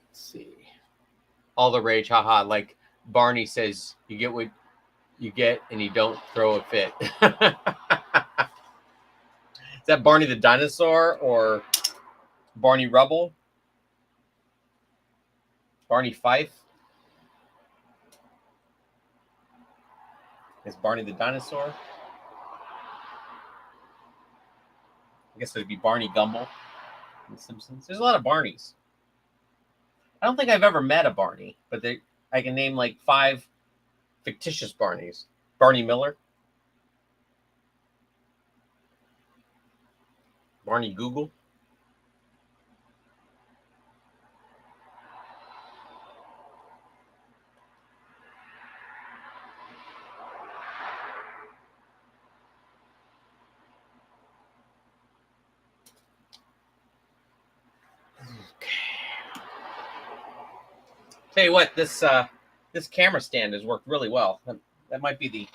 S1: Let's see. All the rage, haha. Like Barney says, you get what you get and you don't throw a fit. Is that Barney the dinosaur or Barney Rubble? Barney Fife? Is Barney the dinosaur? I guess it'd be Barney Gumble in The Simpsons. There's a lot of Barneys. I don't think I've ever met a Barney, but I can name like 5 fictitious Barneys. Barney Miller, Barney Google. Tell you what, this camera stand has worked really well. That might be the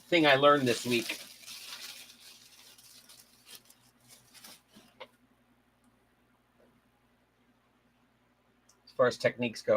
S1: thing I learned this week. As far as techniques go.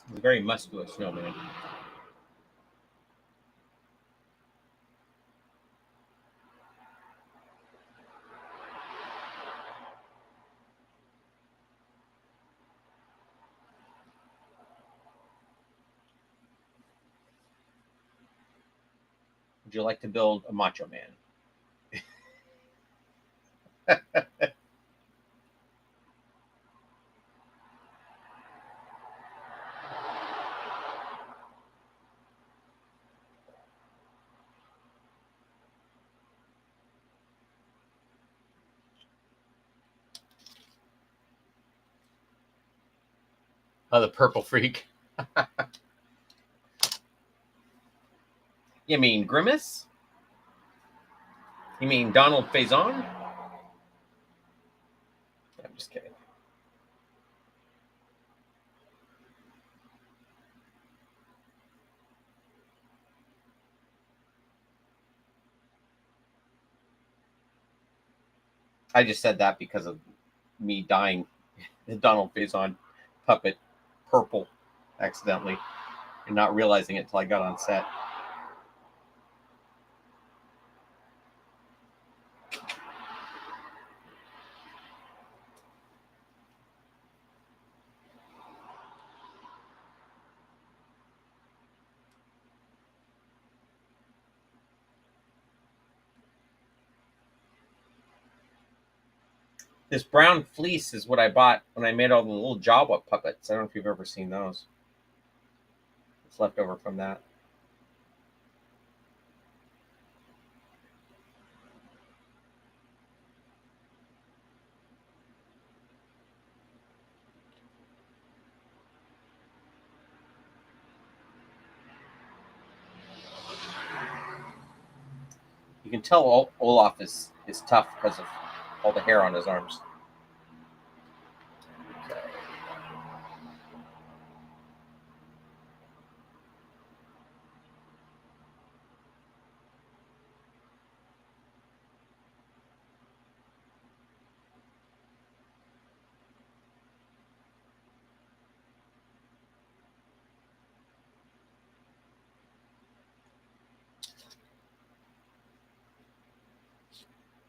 S1: He's a very muscular snowman. Would you like to build a macho man? Oh, the purple freak. You mean Grimace? You mean Donald Faison? I'm just kidding. I just said that because of me dyeing the Donald Faison puppet purple accidentally and not realizing it till I got on set. This brown fleece is what I bought when I made all the little Jawa puppets. I don't know if you've ever seen those. It's left over from that. You can tell Olaf is tough because of all the hair on his arms. Okay.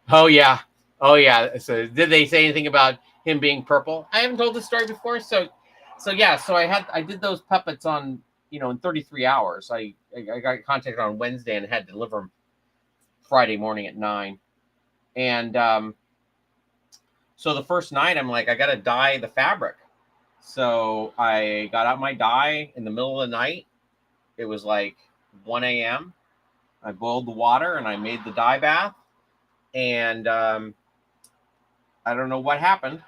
S1: Oh yeah. Oh yeah. So did they say anything about him being purple? I haven't told this story before. So yeah. So I did those puppets on, in 33 hours. I got contacted on Wednesday and had to deliver them Friday morning at 9. And so the first night I'm like, I got to dye the fabric. So I got out my dye in the middle of the night. It was like 1 a.m. I boiled the water and I made the dye bath. And I don't know what happened,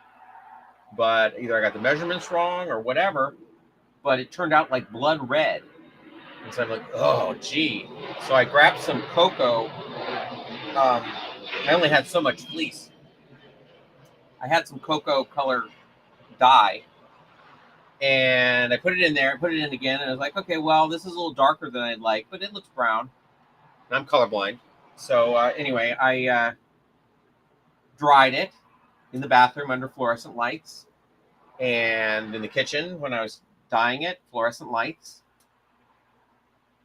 S1: but either I got the measurements wrong or whatever, but it turned out like blood red. And so I'm like, oh, gee. So I grabbed some cocoa. I only had so much fleece. I had some cocoa color dye, and I put it in there, put it in again, and I was like, okay, well, this is a little darker than I'd like, but it looks brown. And I'm colorblind. So anyway, I dried it in the bathroom under fluorescent lights, and in the kitchen when I was dyeing it, fluorescent lights.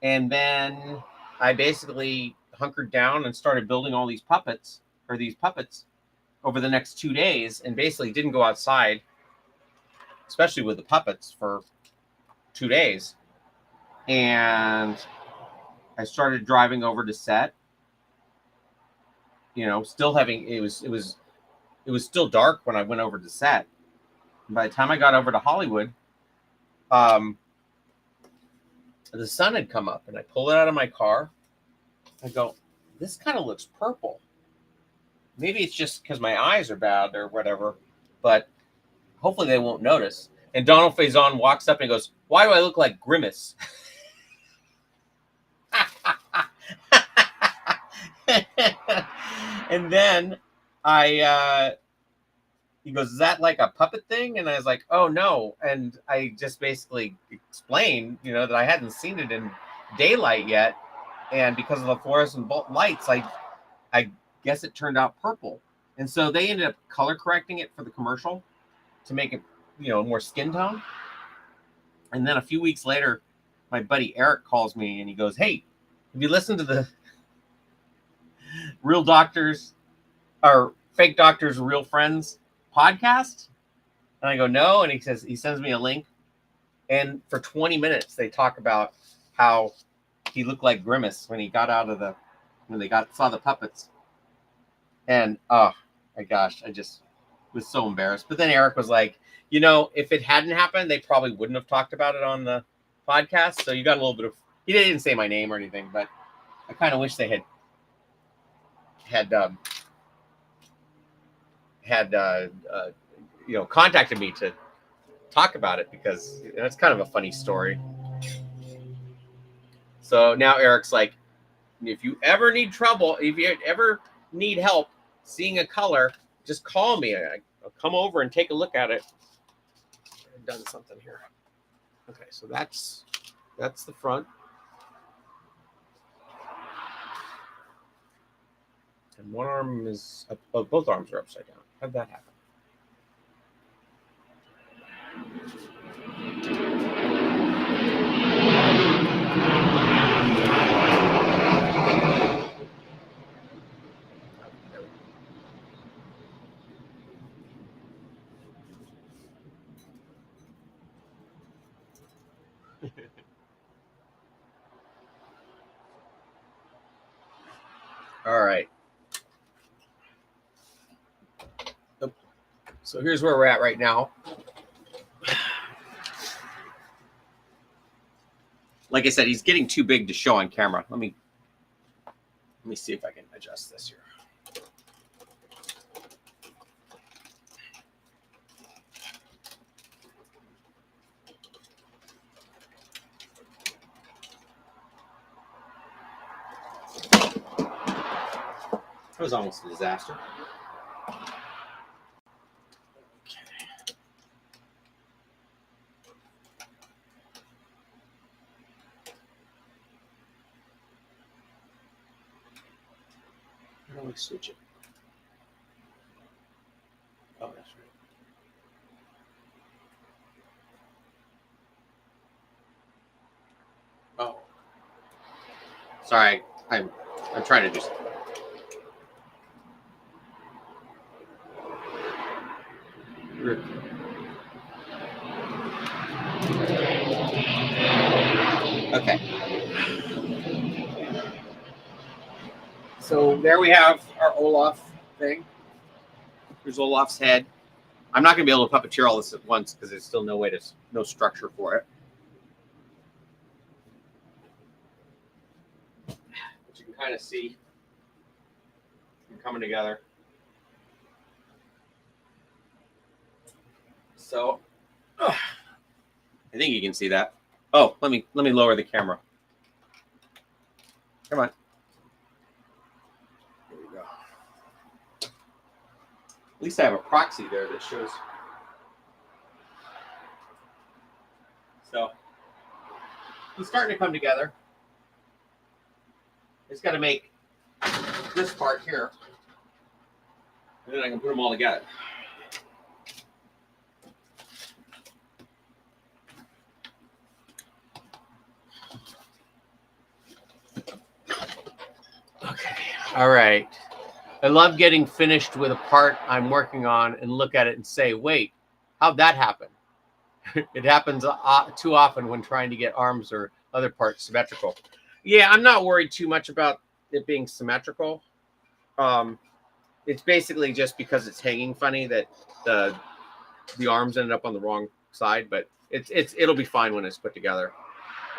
S1: And then I basically hunkered down and started building all these puppets over the next 2 days, and basically didn't go outside, especially with the puppets, for 2 days. And I started driving over to set, still having, it was still dark when I went over to set. And by the time I got over to Hollywood, the sun had come up, and I pulled it out of my car. I go, this kind of looks purple. Maybe it's just because my eyes are bad or whatever, but hopefully they won't notice. And Donald Faison walks up and goes, why do I look like Grimace? And then he goes, is that like a puppet thing? And I was like, oh no. And I just basically explained, that I hadn't seen it in daylight yet. And because of the fluorescent lights, I guess it turned out purple. And so they ended up color correcting it for the commercial to make it, more skin tone. And then a few weeks later, my buddy Eric calls me and he goes, hey, have you listened to the Real Doctors or Fake Doctors, Real Friends podcast? And I go, no. And he sends me a link. And for 20 minutes, they talk about how he looked like Grimace when he got out of saw the puppets. And oh my gosh, I just was so embarrassed. But then Eric was like, if it hadn't happened, they probably wouldn't have talked about it on the podcast. So you got a little bit of, he didn't say my name or anything, but I kind of wish they had contacted me to talk about it, because it's kind of a funny story. So now Eric's like, if you ever need trouble, if you ever need help seeing a color, just call me. I'll come over and take a look at it. I've done something here. Okay, so that's the front. And one arm is up, oh, both arms are upside down. How'd that happen? All right. So here's where we're at right now. Like I said, he's getting too big to show on camera. Let me see if I can adjust this here. That was almost a disaster. How do we switch it? Oh, that's right. Oh, sorry. I'm trying to do something. Okay. So there we have our Olaf thing. Here's Olaf's head. I'm not going to be able to puppeteer all this at once because there's still no structure for it. But you can kind of see them coming together. So I think you can see that. Oh, let me lower the camera. Come on. There we go. At least I have a proxy there that shows. So he's starting to come together. Just got to make this part here, and then I can put them all together. Okay. All right. I love getting finished with a part I'm working on and look at it and say, wait, how'd that happen? It happens too often when trying to get arms or other parts symmetrical. Yeah, I'm not worried too much about it being symmetrical. It's basically just because it's hanging funny that the arms ended up on the wrong side, but it'll be fine when it's put together.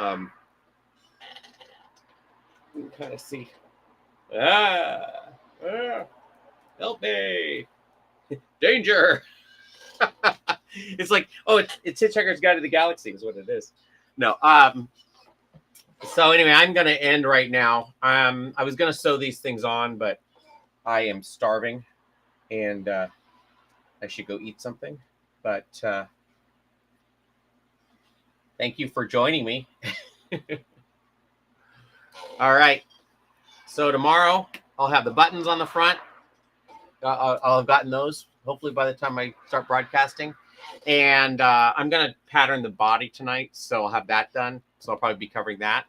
S1: You can kind of see. Help me! Danger! It's like, oh, it's Hitchhiker's Guide to the Galaxy is what it is. No. So anyway, I'm gonna end right now. I was gonna sew these things on, but I am starving, and I should go eat something. But thank you for joining me. All right. So tomorrow I'll have the buttons on the front. I'll have gotten those hopefully by the time I start broadcasting. And I'm going to pattern the body tonight, so I'll have that done. So I'll probably be covering that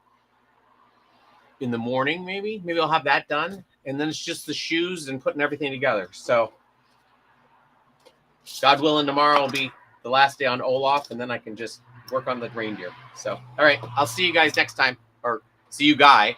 S1: in the morning, maybe. Maybe I'll have that done. And then it's just the shoes and putting everything together. So God willing, tomorrow will be the last day on Olaf, and then I can just work on the reindeer. So, all right, I'll see you guys next time. Or see you, Guy.